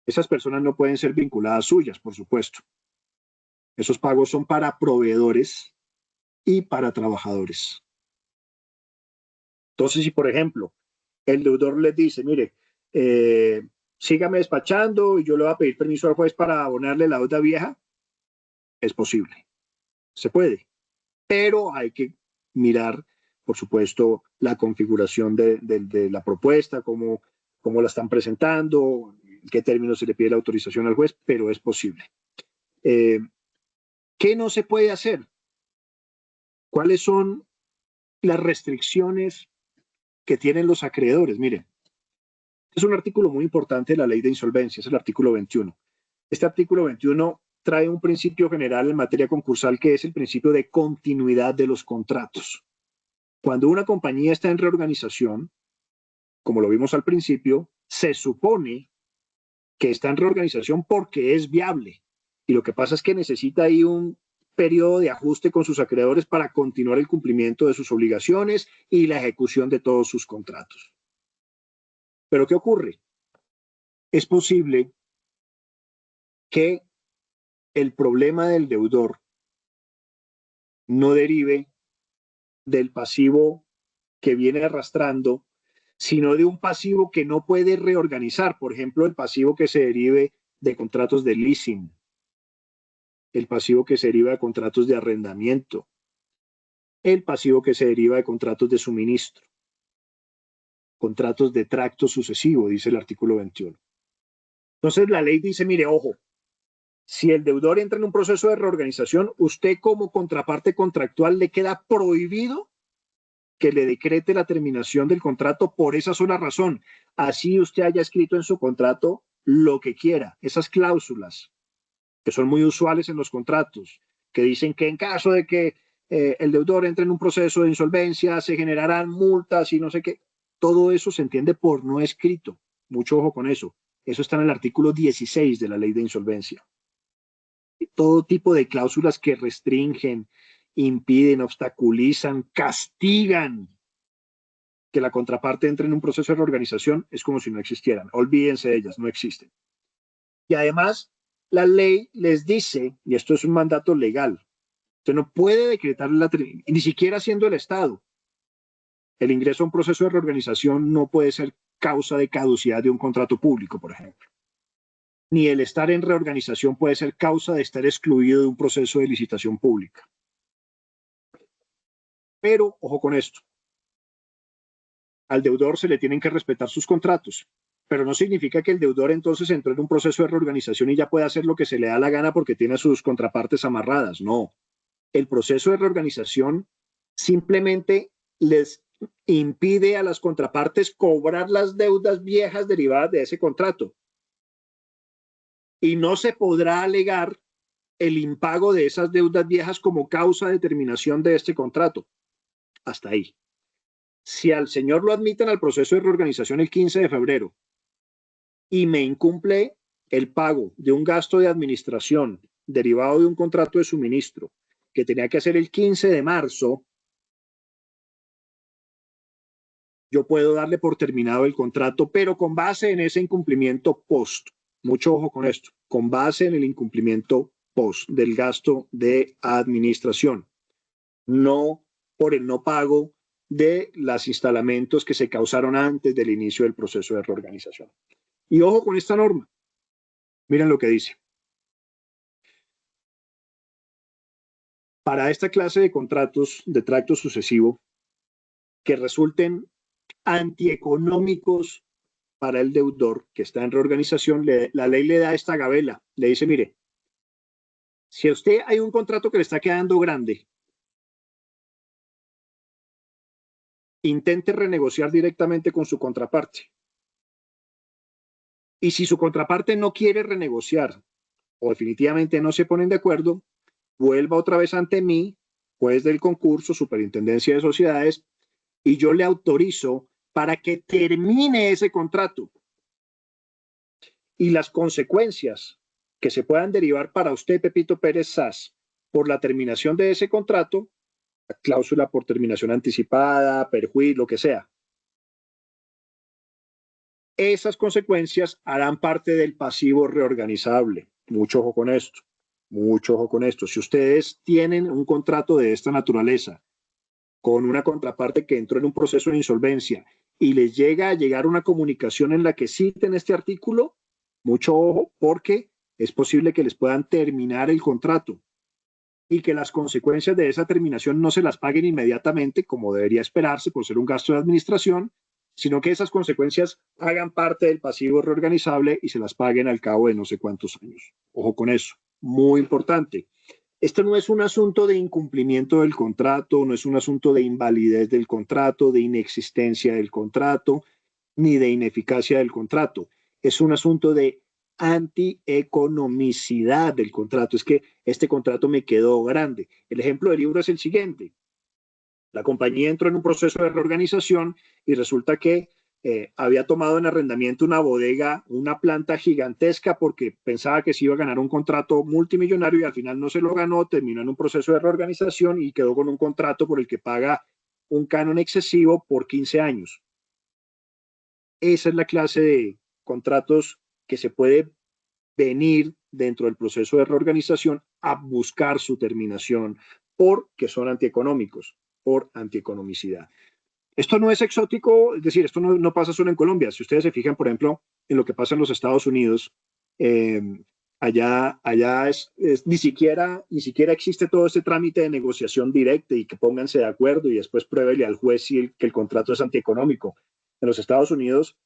esas personas no pueden ser vinculadas suyas, por supuesto. Esos pagos son para proveedores y para trabajadores. Entonces, si por ejemplo, el deudor les dice, mire, sígame despachando y yo le voy a pedir permiso al juez para abonarle la deuda vieja, es posible. Se puede. Pero hay que mirar, por supuesto, la configuración de la propuesta, cómo la están presentando, en qué términos se le pide la autorización al juez, pero es posible. ¿Qué no se puede hacer? ¿Cuáles son las restricciones que tienen los acreedores? Miren, es un artículo muy importante de la ley de insolvencia, es el artículo 21. Este artículo 21 trae un principio general en materia concursal que es el principio de continuidad de los contratos. Cuando una compañía está en reorganización, como lo vimos al principio, se supone que está en reorganización porque es viable. Y lo que pasa es que necesita ahí un periodo de ajuste con sus acreedores para continuar el cumplimiento de sus obligaciones y la ejecución de todos sus contratos. Pero ¿qué ocurre? Es posible que el problema del deudor no derive del pasivo que viene arrastrando, sino de un pasivo que no puede reorganizar. Por ejemplo, el pasivo que se derive de contratos de leasing, el pasivo que se deriva de contratos de arrendamiento, el pasivo que se deriva de contratos de suministro, contratos de tracto sucesivo, dice el artículo 21. Entonces la ley dice, mire, ojo, si el deudor entra en un proceso de reorganización, usted como contraparte contractual le queda prohibido que le decrete la terminación del contrato por esa sola razón. Así usted haya escrito en su contrato lo que quiera, esas cláusulas que son muy usuales en los contratos, que dicen que en caso de que el deudor entra en un proceso de insolvencia, se generarán multas y no sé qué. Todo eso se entiende por no escrito. Mucho ojo con eso. Eso está en el artículo 16 de la ley de insolvencia. Todo tipo de cláusulas que restringen, impiden, obstaculizan, castigan que la contraparte entre en un proceso de reorganización es como si no existieran. Olvídense de ellas, no existen. Y además, la ley les dice, y esto es un mandato legal, usted no puede decretar, ni siquiera siendo el Estado, el ingreso a un proceso de reorganización no puede ser causa de caducidad de un contrato público, por ejemplo. Ni el estar en reorganización puede ser causa de estar excluido de un proceso de licitación pública. Pero, ojo con esto, al deudor se le tienen que respetar sus contratos, pero no significa que el deudor entonces entró en un proceso de reorganización y ya puede hacer lo que se le da la gana porque tiene a sus contrapartes amarradas. No, el proceso de reorganización simplemente les impide a las contrapartes cobrar las deudas viejas derivadas de ese contrato. Y no se podrá alegar el impago de esas deudas viejas como causa de terminación de este contrato. Hasta ahí. Si al señor lo admiten al proceso de reorganización el 15 de febrero y me incumple el pago de un gasto de administración derivado de un contrato de suministro que tenía que hacer el 15 de marzo, yo puedo darle por terminado el contrato, pero con base en ese incumplimiento post. Mucho ojo con esto, con base en el incumplimiento post del gasto de administración, no por el no pago de los instalamentos que se causaron antes del inicio del proceso de reorganización. Y ojo con esta norma. Miren lo que dice. Para esta clase de contratos de tracto sucesivo que resulten antieconómicos para el deudor que está en reorganización, la ley le da esta gabela. Le dice, mire, si a usted hay un contrato que le está quedando grande, intente renegociar directamente con su contraparte. Y si su contraparte no quiere renegociar o definitivamente no se ponen de acuerdo, vuelva otra vez ante mí, juez del concurso, Superintendencia de Sociedades, y yo le autorizo para que termine ese contrato. Y las consecuencias que se puedan derivar para usted, Pepito Pérez Sas, por la terminación de ese contrato, la cláusula por terminación anticipada, perjuicio, lo que sea, esas consecuencias harán parte del pasivo reorganizable. Mucho ojo con esto, mucho ojo con esto. Si ustedes tienen un contrato de esta naturaleza con una contraparte que entró en un proceso de insolvencia y les llega a llegar una comunicación en la que citen este artículo, mucho ojo, porque es posible que les puedan terminar el contrato y que las consecuencias de esa terminación no se las paguen inmediatamente, como debería esperarse por ser un gasto de administración, sino que esas consecuencias hagan parte del pasivo reorganizable y se las paguen al cabo de no sé cuántos años. Ojo con eso, muy importante. Esto no es un asunto de incumplimiento del contrato, no es un asunto de invalidez del contrato, de inexistencia del contrato, ni de ineficacia del contrato. Es un asunto de antieconomicidad del contrato. Es que este contrato me quedó grande. El ejemplo del libro es el siguiente. La compañía entró en un proceso de reorganización y resulta que había tomado en arrendamiento una bodega, una planta gigantesca porque pensaba que se iba a ganar un contrato multimillonario y al final no se lo ganó, terminó en un proceso de reorganización y quedó con un contrato por el que paga un canon excesivo por 15 años. Esa es la clase de contratos que se puede venir dentro del proceso de reorganización a buscar su terminación porque son antieconómicos, por antieconomicidad. Esto no es exótico, es decir, esto no pasa solo en Colombia. Si ustedes se fijan, por ejemplo, en lo que pasa en los Estados Unidos, allá ni siquiera existe todo este trámite de negociación directa y que pónganse de acuerdo y después pruébele al juez que el contrato es antieconómico. En los Estados Unidos,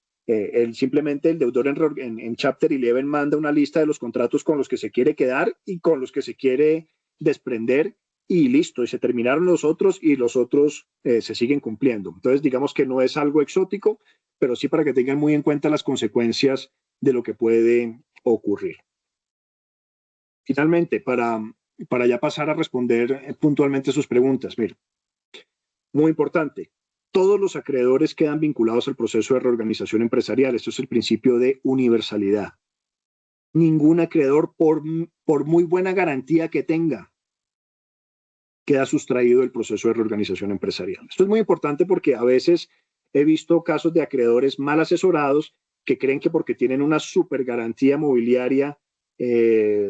simplemente el deudor en Chapter 11 manda una lista de los contratos con los que se quiere quedar y con los que se quiere desprender y listo, y se terminaron los otros y los otros se siguen cumpliendo. Entonces, digamos que no es algo exótico, pero sí para que tengan muy en cuenta las consecuencias de lo que puede ocurrir. Finalmente, para para ya pasar a responder puntualmente sus preguntas. Mire, muy importante, todos los acreedores quedan vinculados al proceso de reorganización empresarial. Esto es el principio de universalidad. Ningún acreedor, por muy buena garantía que tenga, queda sustraído del proceso de reorganización empresarial. Esto es muy importante porque a veces he visto casos de acreedores mal asesorados que creen que porque tienen una super garantía mobiliaria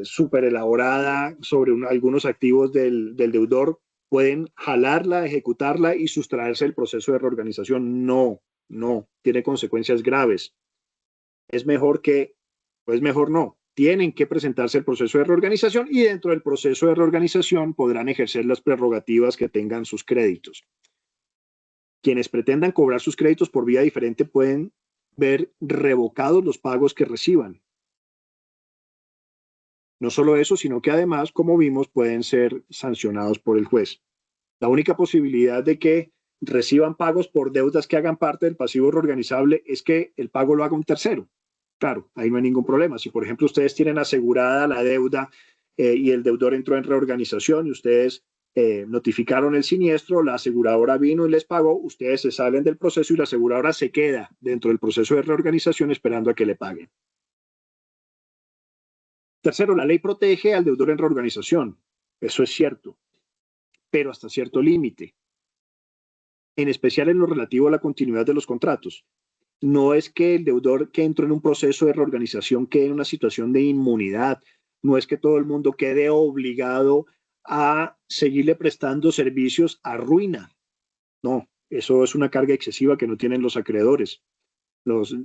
súper elaborada sobre algunos activos del deudor, pueden jalarla, ejecutarla y sustraerse del proceso de reorganización. No, tiene consecuencias graves. Es mejor no. Tienen que presentarse al proceso de reorganización y dentro del proceso de reorganización podrán ejercer las prerrogativas que tengan sus créditos. Quienes pretendan cobrar sus créditos por vía diferente pueden ver revocados los pagos que reciban. No solo eso, sino que además, como vimos, pueden ser sancionados por el juez. La única posibilidad de que reciban pagos por deudas que hagan parte del pasivo reorganizable es que el pago lo haga un tercero. Claro, ahí no hay ningún problema. Si, por ejemplo, ustedes tienen asegurada la deuda y el deudor entró en reorganización y ustedes notificaron el siniestro, la aseguradora vino y les pagó, ustedes se salen del proceso y la aseguradora se queda dentro del proceso de reorganización esperando a que le paguen. Tercero, la ley protege al deudor en reorganización. Eso es cierto, pero hasta cierto límite, en especial en lo relativo a la continuidad de los contratos. No es que el deudor que entró en un proceso de reorganización quede en una situación de inmunidad, no es que todo el mundo quede obligado a seguirle prestando servicios a ruina. No, eso es una carga excesiva que no tienen los acreedores.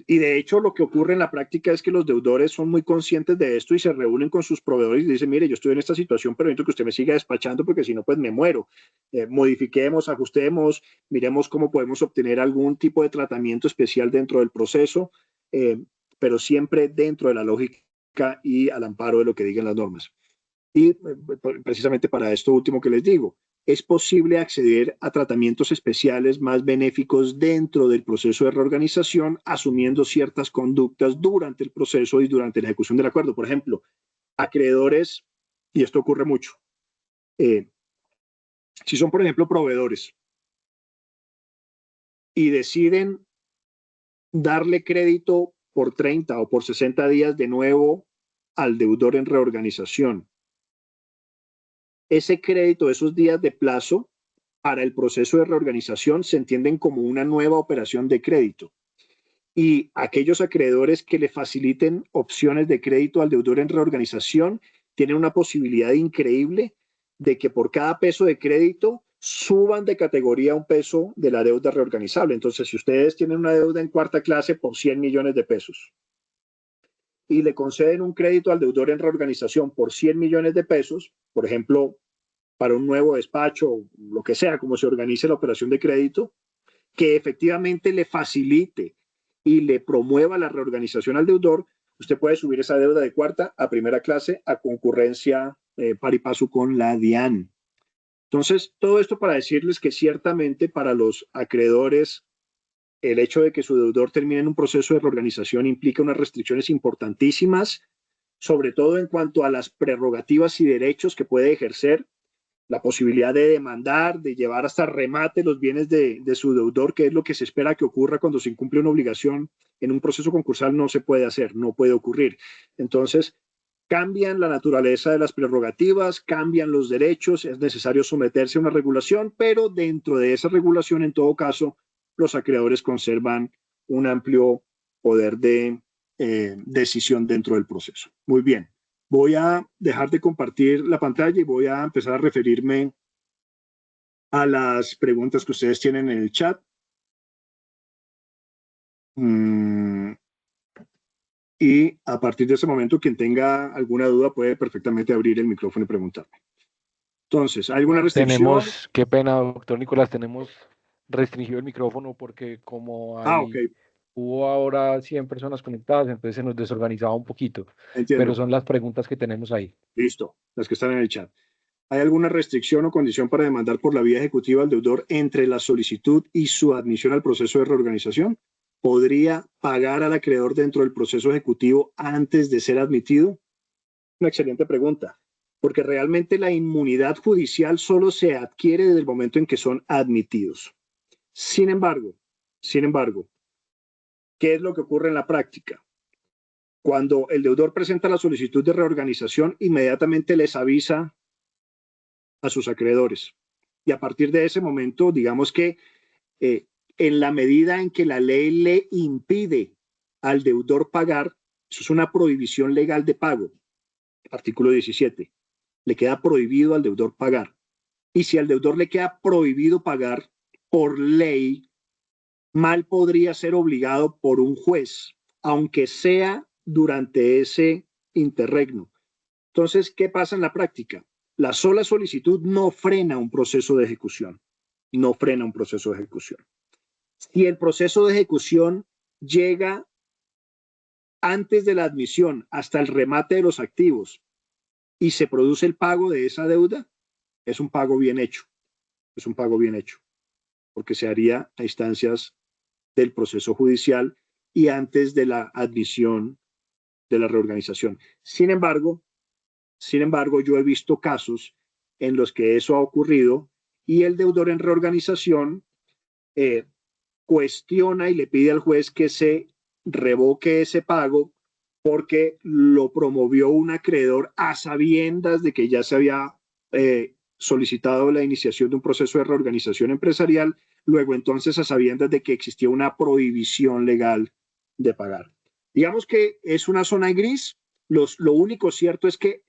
Y de hecho lo que ocurre en la práctica es que los deudores son muy conscientes de esto y se reúnen con sus proveedores y dicen, mire, yo estoy en esta situación, pero necesito que usted me siga despachando porque si no, pues me muero. Modifiquemos, ajustemos, miremos cómo podemos obtener algún tipo de tratamiento especial dentro del proceso, pero siempre dentro de la lógica y al amparo de lo que digan las normas. Y precisamente para esto último que les digo, es posible acceder a tratamientos especiales más benéficos dentro del proceso de reorganización, asumiendo ciertas conductas durante el proceso y durante la ejecución del acuerdo. Por ejemplo, acreedores, y esto ocurre mucho, si son, por ejemplo, proveedores y deciden darle crédito por 30 o por 60 días de nuevo al deudor en reorganización, ese crédito, esos días de plazo para el proceso de reorganización se entienden como una nueva operación de crédito. Y aquellos acreedores que le faciliten opciones de crédito al deudor en reorganización tienen una posibilidad increíble de que por cada peso de crédito suban de categoría un peso de la deuda reorganizable. Entonces, si ustedes tienen una deuda en cuarta clase por 100 millones de pesos y le conceden un crédito al deudor en reorganización por 100 millones de pesos, por ejemplo, para un nuevo despacho, lo que sea, como se organice la operación de crédito, que efectivamente le facilite y le promueva la reorganización al deudor, usted puede subir esa deuda de cuarta a primera clase a concurrencia par y paso con la DIAN. Entonces, todo esto para decirles que ciertamente para los acreedores el hecho de que su deudor termine en un proceso de reorganización implica unas restricciones importantísimas, sobre todo en cuanto a las prerrogativas y derechos que puede ejercer, la posibilidad de demandar, de llevar hasta remate los bienes de su deudor, que es lo que se espera que ocurra cuando se incumple una obligación en un proceso concursal, no se puede hacer, no puede ocurrir. Entonces, cambian la naturaleza de las prerrogativas, cambian los derechos, es necesario someterse a una regulación, pero dentro de esa regulación, en todo caso, los acreedores conservan un amplio poder de decisión dentro del proceso. Muy bien, voy a dejar de compartir la pantalla y voy a empezar a referirme a las preguntas que ustedes tienen en el chat. Y a partir de ese momento, quien tenga alguna duda puede perfectamente abrir el micrófono y preguntarme. Entonces, ¿hay alguna restricción? Qué pena, doctor Nicolás, tenemos restringido el micrófono porque como Ok, hubo ahora 100 personas conectadas, entonces se nos desorganizaba un poquito, pero entiendo. son las preguntas que tenemos ahí. Listo, las que están en el chat. ¿Hay alguna restricción o condición para demandar por la vía ejecutiva al deudor entre la solicitud y su admisión al proceso de reorganización? ¿Podría pagar al acreedor dentro del proceso ejecutivo antes de ser admitido? Una excelente pregunta. porque realmente la inmunidad judicial solo se adquiere desde el momento en que son admitidos. Sin embargo, ¿qué es lo que ocurre en la práctica? Cuando el deudor presenta la solicitud de reorganización, inmediatamente les avisa a sus acreedores. Y a partir de ese momento, digamos que en la medida en que la ley le impide al deudor pagar, eso es una prohibición legal de pago, artículo 17, le queda prohibido al deudor pagar. Y si al deudor le queda prohibido pagar por ley, mal podría ser obligado por un juez, aunque sea durante ese interregno. Entonces, ¿qué pasa en la práctica? La sola solicitud no frena un proceso de ejecución. No frena un proceso de ejecución. Si el proceso de ejecución llega antes de la admisión hasta el remate de los activos y se produce el pago de esa deuda, es un pago bien hecho. Es un pago bien hecho, porque se haría a instancias del proceso judicial y antes de la admisión de la reorganización. Sin embargo, yo he visto casos en los que eso ha ocurrido y el deudor en reorganización cuestiona y le pide al juez que se revoque ese pago porque lo promovió un acreedor a sabiendas de que ya se había solicitado la iniciación de un proceso de reorganización empresarial, luego entonces a sabiendas de que existía una prohibición legal de pagar. Digamos que es una zona gris. Lo único cierto es que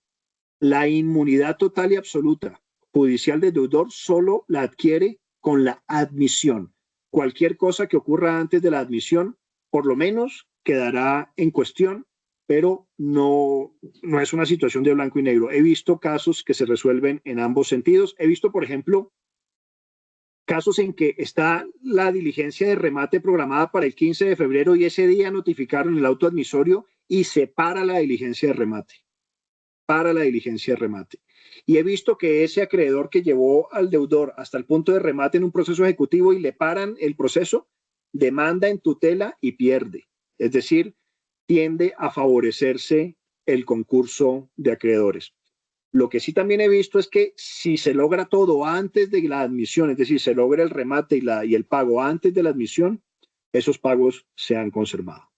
la inmunidad total y absoluta judicial del deudor solo la adquiere con la admisión. Cualquier cosa que ocurra antes de la admisión, por lo menos quedará en cuestión, pero no es una situación de blanco y negro. He visto casos que se resuelven en ambos sentidos. He visto, por ejemplo, casos en que está la diligencia de remate programada para el 15 de febrero y ese día notificaron el auto admisorio y se para la diligencia de remate. Y he visto que ese acreedor que llevó al deudor hasta el punto de remate en un proceso ejecutivo y le paran el proceso, demanda en tutela y pierde. Es decir, tiende a favorecerse el concurso de acreedores. Lo que sí también he visto es que si se logra todo antes de la admisión, es decir, se logra el remate y el pago antes de la admisión, esos pagos se han conservado.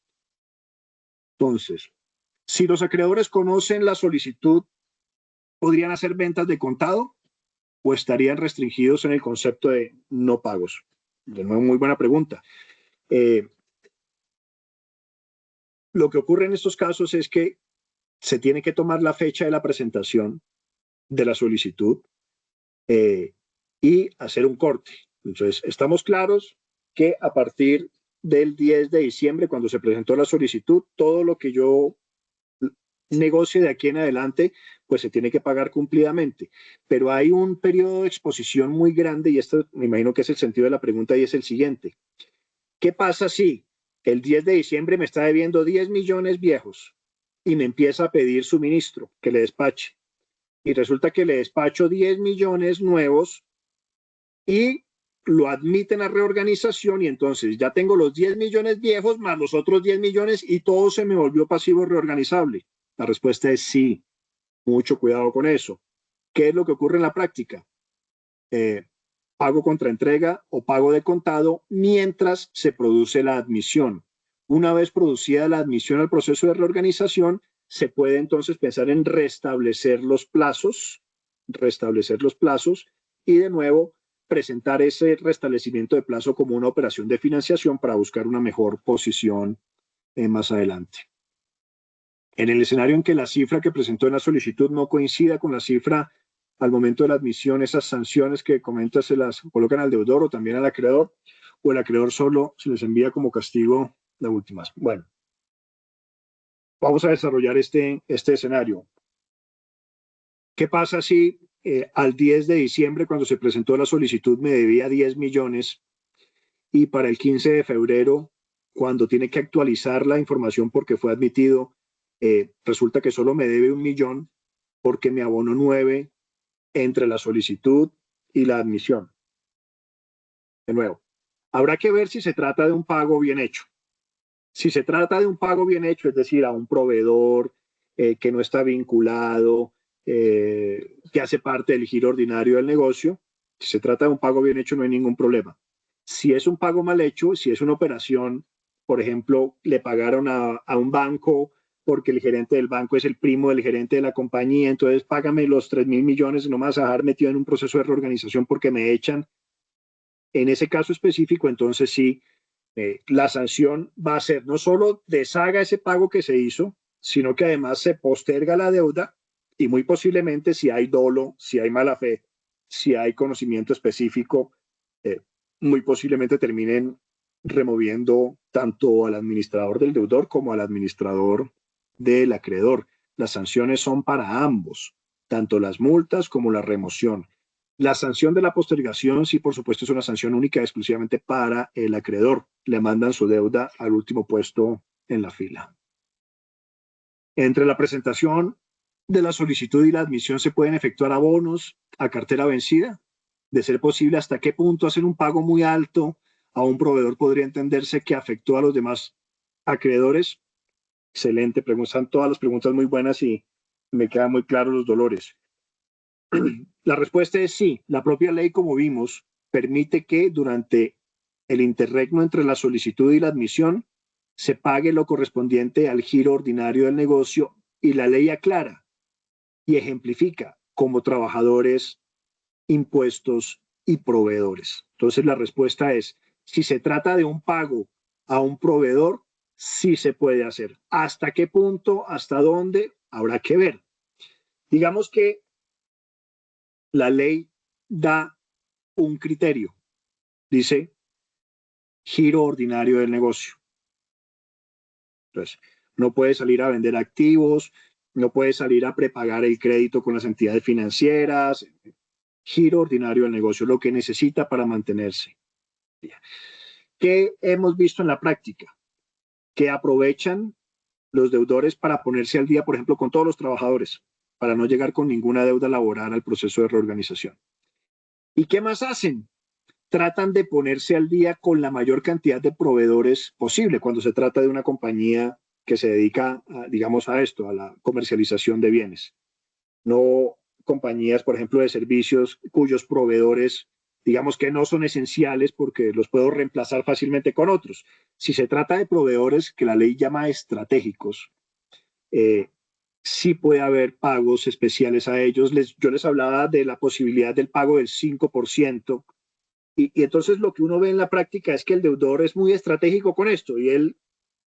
Entonces, si los acreedores conocen la solicitud, ¿podrían hacer ventas de contado o estarían restringidos en el concepto de no pagos? De nuevo, muy buena pregunta. Lo que ocurre en estos casos es que se tiene que tomar la fecha de la presentación de la solicitud y hacer un corte. Entonces, estamos claros que a partir del 10 de diciembre, cuando se presentó la solicitud, todo lo que yo negocie de aquí en adelante, pues se tiene que pagar cumplidamente. Pero hay un periodo de exposición muy grande y esto me imagino que es el sentido de la pregunta y es el siguiente. ¿Qué pasa si el 10 de diciembre me está debiendo 10 millones viejos y me empieza a pedir suministro que le despache? Y resulta que le despacho 10 millones nuevos y lo admiten a reorganización y entonces ya tengo los 10 millones viejos más los otros 10 millones y todo se me volvió pasivo reorganizable. La respuesta es sí. Mucho cuidado con eso. ¿Qué es lo que ocurre en la práctica? Pago contra entrega o pago de contado mientras se produce la admisión. Una vez producida la admisión al proceso de reorganización, se puede entonces pensar en restablecer los plazos y de nuevo presentar ese restablecimiento de plazo como una operación de financiación para buscar una mejor posición más adelante. En el escenario en que la cifra que presentó en la solicitud no coincida con la cifra al momento de la admisión, esas sanciones que comenta se las colocan al deudor o también al acreedor, o el acreedor solo se les envía como castigo la última. Bueno, vamos a desarrollar este escenario. ¿Qué pasa si al 10 de diciembre, cuando se presentó la solicitud, me debía 10 millones y para el 15 de febrero, cuando tiene que actualizar la información porque fue admitido, resulta que solo me debe 1 millón porque me abonó 9 entre la solicitud y la admisión? De nuevo, habrá que ver si se trata de un pago bien hecho. Si se trata de un pago bien hecho, es decir, a un proveedor que no está vinculado, que hace parte del giro ordinario del negocio. Si se trata de un pago bien hecho, no hay ningún problema. Si es un pago mal hecho, si es una operación, por ejemplo, le pagaron a un banco porque el gerente del banco es el primo del gerente de la compañía, entonces págame los 3.000 millones y no me vas a dejar metido en un proceso de reorganización porque me echan. En ese caso específico, entonces sí, la sanción va a ser no solo deshaga ese pago que se hizo, sino que además se posterga la deuda y muy posiblemente si hay dolo, si hay mala fe, si hay conocimiento específico, eh, muy posiblemente terminen removiendo tanto al administrador del deudor como al administrador del acreedor. Las sanciones son para ambos, tanto las multas como la remoción. La sanción de la postergación, sí, por supuesto, es una sanción única exclusivamente para el acreedor. Le mandan su deuda al último puesto en la fila. Entre la presentación de la solicitud y la admisión se pueden efectuar abonos a cartera vencida. De ser posible, ¿hasta qué punto hacer un pago muy alto a un proveedor podría entenderse que afectó a los demás acreedores? Excelente, preguntan todas las preguntas muy buenas y me quedan muy claros los dolores. La respuesta es sí. La propia ley, como vimos, permite que durante el interregno entre la solicitud y la admisión se pague lo correspondiente al giro ordinario del negocio y la ley aclara y ejemplifica como trabajadores, impuestos y proveedores. Entonces la respuesta es, si se trata de un pago a un proveedor, sí se puede hacer. ¿Hasta qué punto? ¿Hasta dónde? Habrá que ver. Digamos que la ley da un criterio. Dice giro ordinario del negocio. Entonces, no puede salir a vender activos, no puede salir a prepagar el crédito con las entidades financieras. Giro ordinario del negocio, lo que necesita para mantenerse. ¿Qué hemos visto en la práctica? Que aprovechan los deudores para ponerse al día, por ejemplo, con todos los trabajadores, para no llegar con ninguna deuda laboral al proceso de reorganización. ¿Y qué más hacen? Tratan de ponerse al día con la mayor cantidad de proveedores posible cuando se trata de una compañía que se dedica, digamos, a esto, a la comercialización de bienes. No compañías, por ejemplo, de servicios cuyos proveedores, digamos que no son esenciales porque los puedo reemplazar fácilmente con otros. Si se trata de proveedores que la ley llama estratégicos, sí puede haber pagos especiales a ellos. Yo les hablaba de la posibilidad del pago del 5%. Y entonces lo que uno ve en la práctica es que el deudor es muy estratégico con esto y él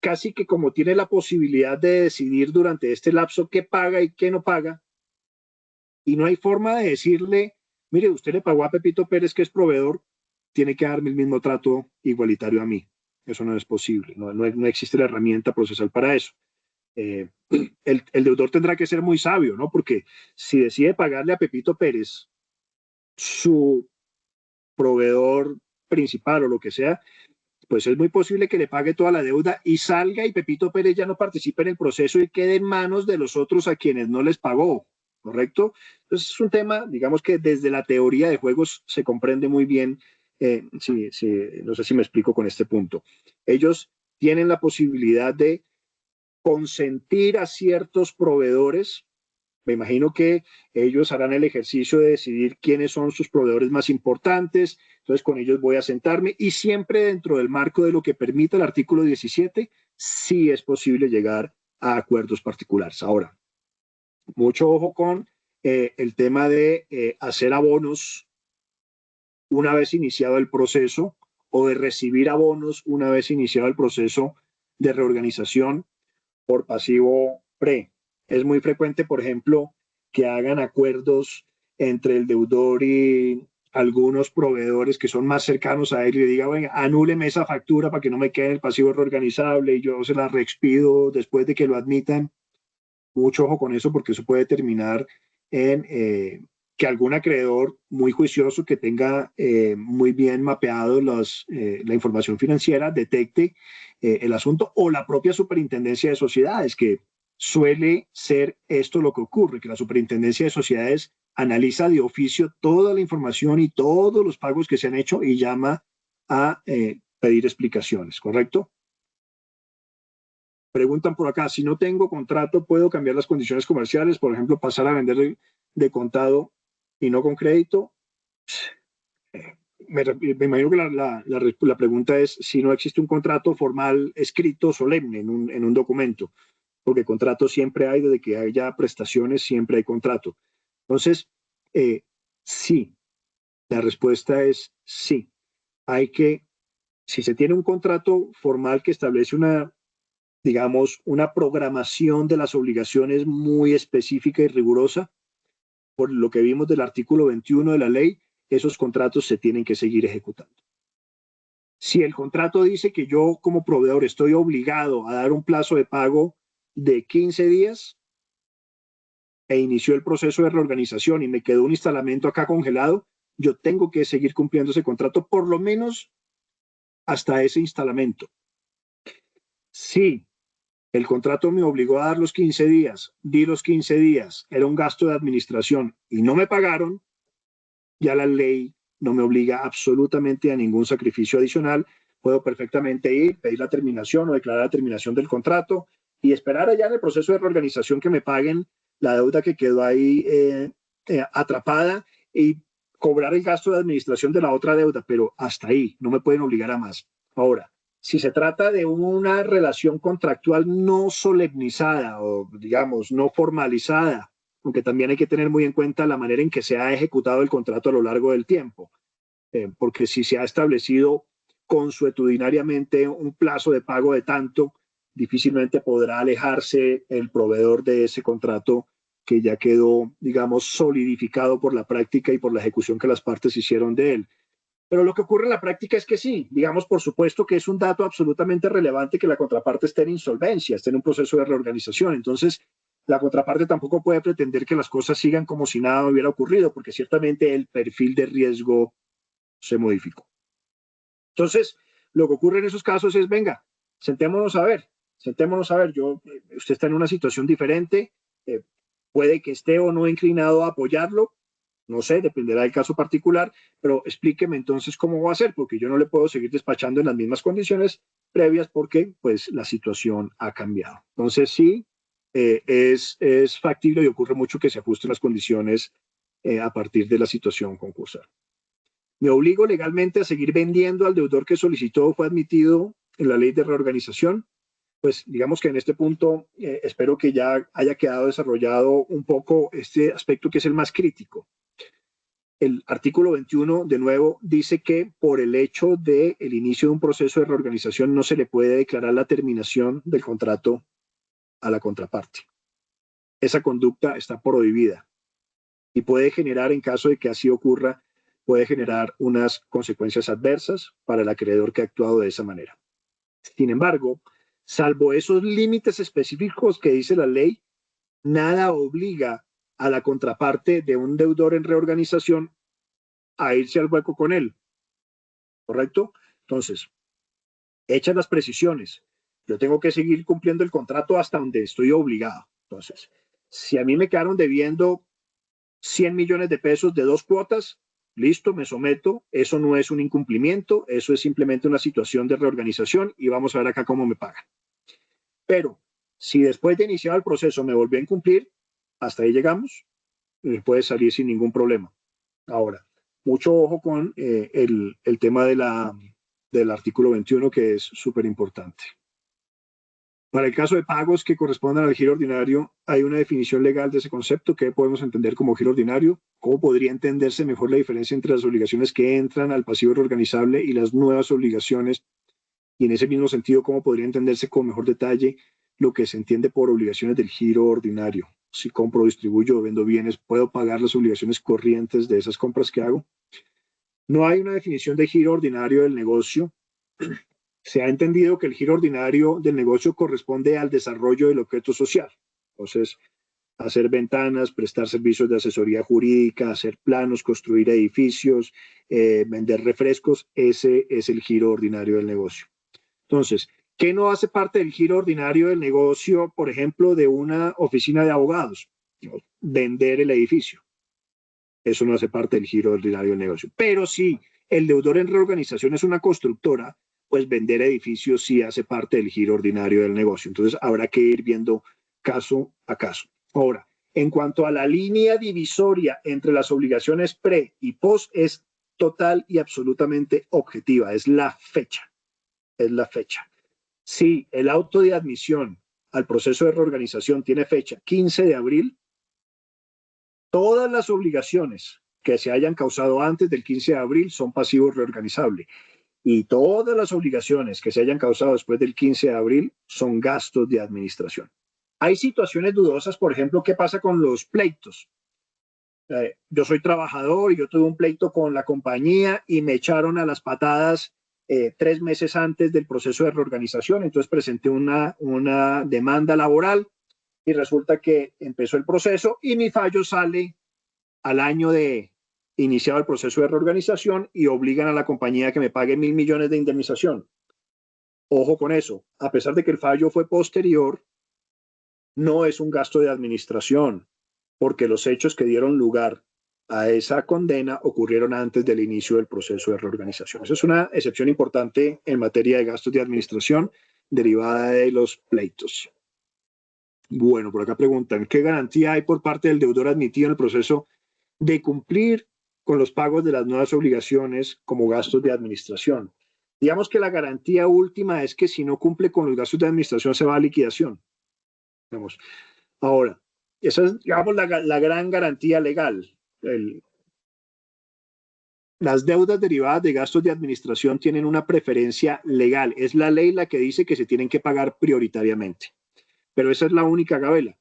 casi que como tiene la posibilidad de decidir durante este lapso qué paga y qué no paga, y no hay forma de decirle, mire, usted le pagó a Pepito Pérez que es proveedor, tiene que darme el mismo trato igualitario a mí. Eso no es posible, no existe la herramienta procesal para eso. El deudor tendrá que ser muy sabio, ¿no? Porque si decide pagarle a Pepito Pérez su proveedor principal o lo que sea, pues es muy posible que le pague toda la deuda y salga y Pepito Pérez ya no participe en el proceso y quede en manos de los otros a quienes no les pagó, ¿correcto? Entonces es un tema, digamos que desde la teoría de juegos se comprende muy bien, no sé si me explico con este punto. Ellos tienen la posibilidad de consentir a ciertos proveedores. Me imagino que ellos harán el ejercicio de decidir quiénes son sus proveedores más importantes, entonces con ellos voy a sentarme y siempre dentro del marco de lo que permite el artículo 17, sí es posible llegar a acuerdos particulares. Ahora, mucho ojo con el tema de hacer abonos una vez iniciado el proceso o de recibir abonos una vez iniciado el proceso de reorganización por pasivo pre. Es muy frecuente, por ejemplo, que hagan acuerdos entre el deudor y algunos proveedores que son más cercanos a él y le diga, bueno, anúleme esa factura para que no me quede en el pasivo reorganizable y yo se la reexpido después de que lo admitan. Mucho ojo con eso porque eso puede terminar en que algún acreedor muy juicioso que tenga muy bien mapeado la información financiera detecte el asunto o la propia superintendencia de sociedades, que suele ser esto lo que ocurre, que la superintendencia de sociedades analiza de oficio toda la información y todos los pagos que se han hecho y llama a pedir explicaciones, ¿correcto? Preguntan por acá, si no tengo contrato, ¿puedo cambiar las condiciones comerciales? Por ejemplo, pasar a vender de contado y no con crédito. Me imagino que la pregunta es si no existe un contrato formal escrito solemne en un documento, porque contrato siempre hay, desde que haya prestaciones siempre hay contrato. Entonces, sí, la respuesta es sí. Hay que, si se tiene un contrato formal que establece una, digamos, una programación de las obligaciones muy específica y rigurosa, por lo que vimos del artículo 21 de la ley, esos contratos se tienen que seguir ejecutando. Si el contrato dice que yo como proveedor estoy obligado a dar un plazo de pago de 15 días e inició el proceso de reorganización y me quedó un instalamiento acá congelado, yo tengo que seguir cumpliendo ese contrato por lo menos hasta ese instalamiento. Si el contrato me obligó a dar los 15 días, di los 15 días, era un gasto de administración y no me pagaron, ya la ley no me obliga absolutamente a ningún sacrificio adicional. Puedo perfectamente ir, pedir la terminación o declarar la terminación del contrato y esperar allá en el proceso de reorganización que me paguen la deuda que quedó ahí atrapada y cobrar el gasto de administración de la otra deuda, pero hasta ahí, no me pueden obligar a más. Ahora, si se trata de una relación contractual no solemnizada o, digamos, no formalizada, aunque también hay que tener muy en cuenta la manera en que se ha ejecutado el contrato a lo largo del tiempo, porque si se ha establecido consuetudinariamente un plazo de pago de tanto, difícilmente podrá alejarse el proveedor de ese contrato que ya quedó, digamos, solidificado por la práctica y por la ejecución que las partes hicieron de él. Pero lo que ocurre en la práctica es que sí, digamos, por supuesto que es un dato absolutamente relevante que la contraparte esté en insolvencia, esté en un proceso de reorganización. Entonces, la contraparte tampoco puede pretender que las cosas sigan como si nada hubiera ocurrido, porque ciertamente el perfil de riesgo se modificó. Entonces, lo que ocurre en esos casos es, venga, sentémonos a ver, usted está en una situación diferente, puede que esté o no inclinado a apoyarlo, no sé, dependerá del caso particular, pero explíqueme entonces cómo va a ser, porque yo no le puedo seguir despachando en las mismas condiciones previas porque pues la situación ha cambiado. Entonces sí, es factible y ocurre mucho que se ajusten las condiciones a partir de la situación concursal. Me obligo legalmente a seguir vendiendo al deudor que solicitó o fue admitido en la ley de reorganización. Pues digamos que en este punto espero que ya haya quedado desarrollado un poco este aspecto que es el más crítico. El artículo 21, de nuevo, dice que por el hecho del inicio de un proceso de reorganización no se le puede declarar la terminación del contrato a la contraparte. Esa conducta está prohibida y puede generar, en caso de que así ocurra, puede generar unas consecuencias adversas para el acreedor que ha actuado de esa manera. Sin embargo, salvo esos límites específicos que dice la ley, nada obliga a la contraparte de un deudor en reorganización a irse al hueco con él, ¿correcto? Entonces, hechas las precisiones, yo tengo que seguir cumpliendo el contrato hasta donde estoy obligado. Entonces, si a mí me quedaron debiendo 100 millones de pesos de 2 cuotas, listo, me someto, eso no es un incumplimiento, eso es simplemente una situación de reorganización y vamos a ver acá cómo me pagan. Pero si después de iniciar el proceso me volvió a incumplir, hasta ahí llegamos, puede salir sin ningún problema. Ahora, mucho ojo con el tema del artículo 21, que es súper importante. Para el caso de pagos que correspondan al giro ordinario, hay una definición legal de ese concepto. ¿Qué podemos entender como giro ordinario? ¿Cómo podría entenderse mejor la diferencia entre las obligaciones que entran al pasivo reorganizable y las nuevas obligaciones? Y en ese mismo sentido, ¿cómo podría entenderse con mejor detalle lo que se entiende por obligaciones del giro ordinario? Si compro, distribuyo o vendo bienes, ¿puedo pagar las obligaciones corrientes de esas compras que hago? No hay una definición de giro ordinario del negocio. Se ha entendido que el giro ordinario del negocio corresponde al desarrollo del objeto social. Entonces, hacer ventanas, prestar servicios de asesoría jurídica, hacer planos, construir edificios, vender refrescos, ese es el giro ordinario del negocio. Entonces, ¿qué no hace parte del giro ordinario del negocio, por ejemplo, de una oficina de abogados? Vender el edificio. Eso no hace parte del giro ordinario del negocio. Pero si el deudor en reorganización es una constructora, pues vender edificios sí hace parte del giro ordinario del negocio. Entonces habrá que ir viendo caso a caso. Ahora, en cuanto a la línea divisoria entre las obligaciones pre y post, es total y absolutamente objetiva, es la fecha, es la fecha. Si el auto de admisión al proceso de reorganización tiene fecha 15 de abril, todas las obligaciones que se hayan causado antes del 15 de abril son pasivos reorganizables y todas las obligaciones que se hayan causado después del 15 de abril son gastos de administración. Hay situaciones dudosas, por ejemplo, ¿qué pasa con los pleitos? Yo soy trabajador y yo tuve un pleito con la compañía y me echaron a las patadas 3 meses antes del proceso de reorganización, entonces presenté una demanda laboral y resulta que empezó el proceso y mi fallo sale al año de iniciado el proceso de reorganización y obligan a la compañía a que me pague 1.000 millones de indemnización. Ojo con eso, a pesar de que el fallo fue posterior, no es un gasto de administración, porque los hechos que dieron lugar a esa condena ocurrieron antes del inicio del proceso de reorganización. Esa es una excepción importante en materia de gastos de administración derivada de los pleitos. Bueno, por acá preguntan, ¿qué garantía hay por parte del deudor admitido en el proceso de cumplir con los pagos de las nuevas obligaciones como gastos de administración? Digamos que la garantía última es que si no cumple con los gastos de administración se va a liquidación. Vamos. Ahora, esa es, digamos, la gran garantía legal. Las deudas derivadas de gastos de administración tienen una preferencia legal. Es la ley la que dice que se tienen que pagar prioritariamente. Pero esa es la única gabela.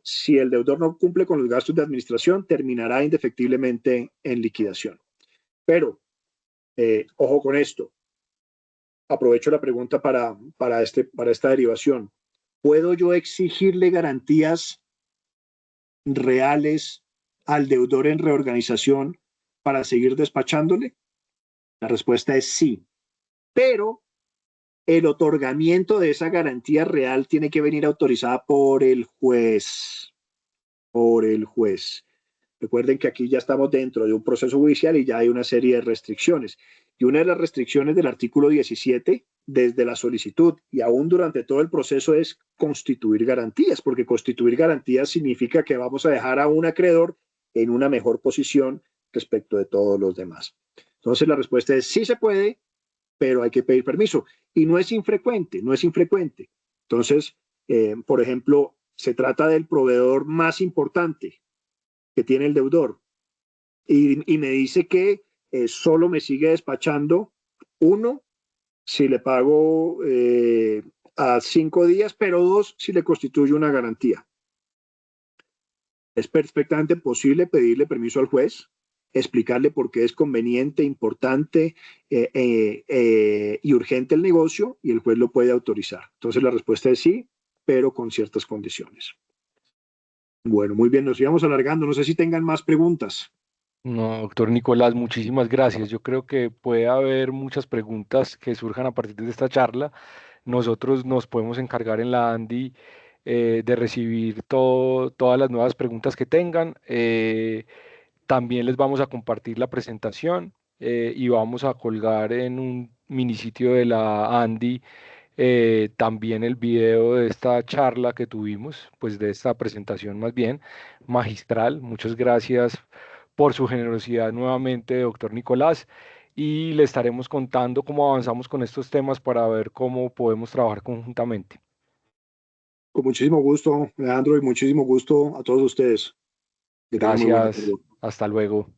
Si el deudor no cumple con los gastos de administración, terminará indefectiblemente en liquidación. Pero, ojo con esto. Aprovecho la pregunta para esta derivación. ¿Puedo yo exigirle garantías reales al deudor en reorganización para seguir despachándole? La respuesta es sí, pero el otorgamiento de esa garantía real tiene que venir autorizada por el juez, por el juez. Recuerden que aquí ya estamos dentro de un proceso judicial y ya hay una serie de restricciones. Y una de las restricciones del artículo 17, desde la solicitud y aún durante todo el proceso, es constituir garantías, porque constituir garantías significa que vamos a dejar a un acreedor en una mejor posición respecto de todos los demás. Entonces la respuesta es sí se puede, pero hay que pedir permiso. Y no es infrecuente, no es infrecuente. Entonces, por ejemplo, se trata del proveedor más importante que tiene el deudor y me dice que solo me sigue despachando uno si le pago a 5 días, pero 2 si le constituye una garantía. Es perfectamente posible pedirle permiso al juez, explicarle por qué es conveniente, importante y urgente el negocio y el juez lo puede autorizar. Entonces la respuesta es sí, pero con ciertas condiciones. Bueno, muy bien, nos íbamos alargando. No sé si tengan más preguntas. No, doctor Nicolás, muchísimas gracias. Yo creo que puede haber muchas preguntas que surjan a partir de esta charla. Nosotros nos podemos encargar en la Andy de recibir todas las nuevas preguntas que tengan. También les vamos a compartir la presentación y vamos a colgar en un mini sitio de la Andy también el video de esta charla que tuvimos, pues de esta presentación más bien magistral. Muchas gracias por su generosidad nuevamente, doctor Nicolás, y le estaremos contando cómo avanzamos con estos temas para ver cómo podemos trabajar conjuntamente. Con muchísimo gusto, Leandro, y muchísimo gusto a todos ustedes. Que tengan muy buena tarde. Gracias, hasta luego.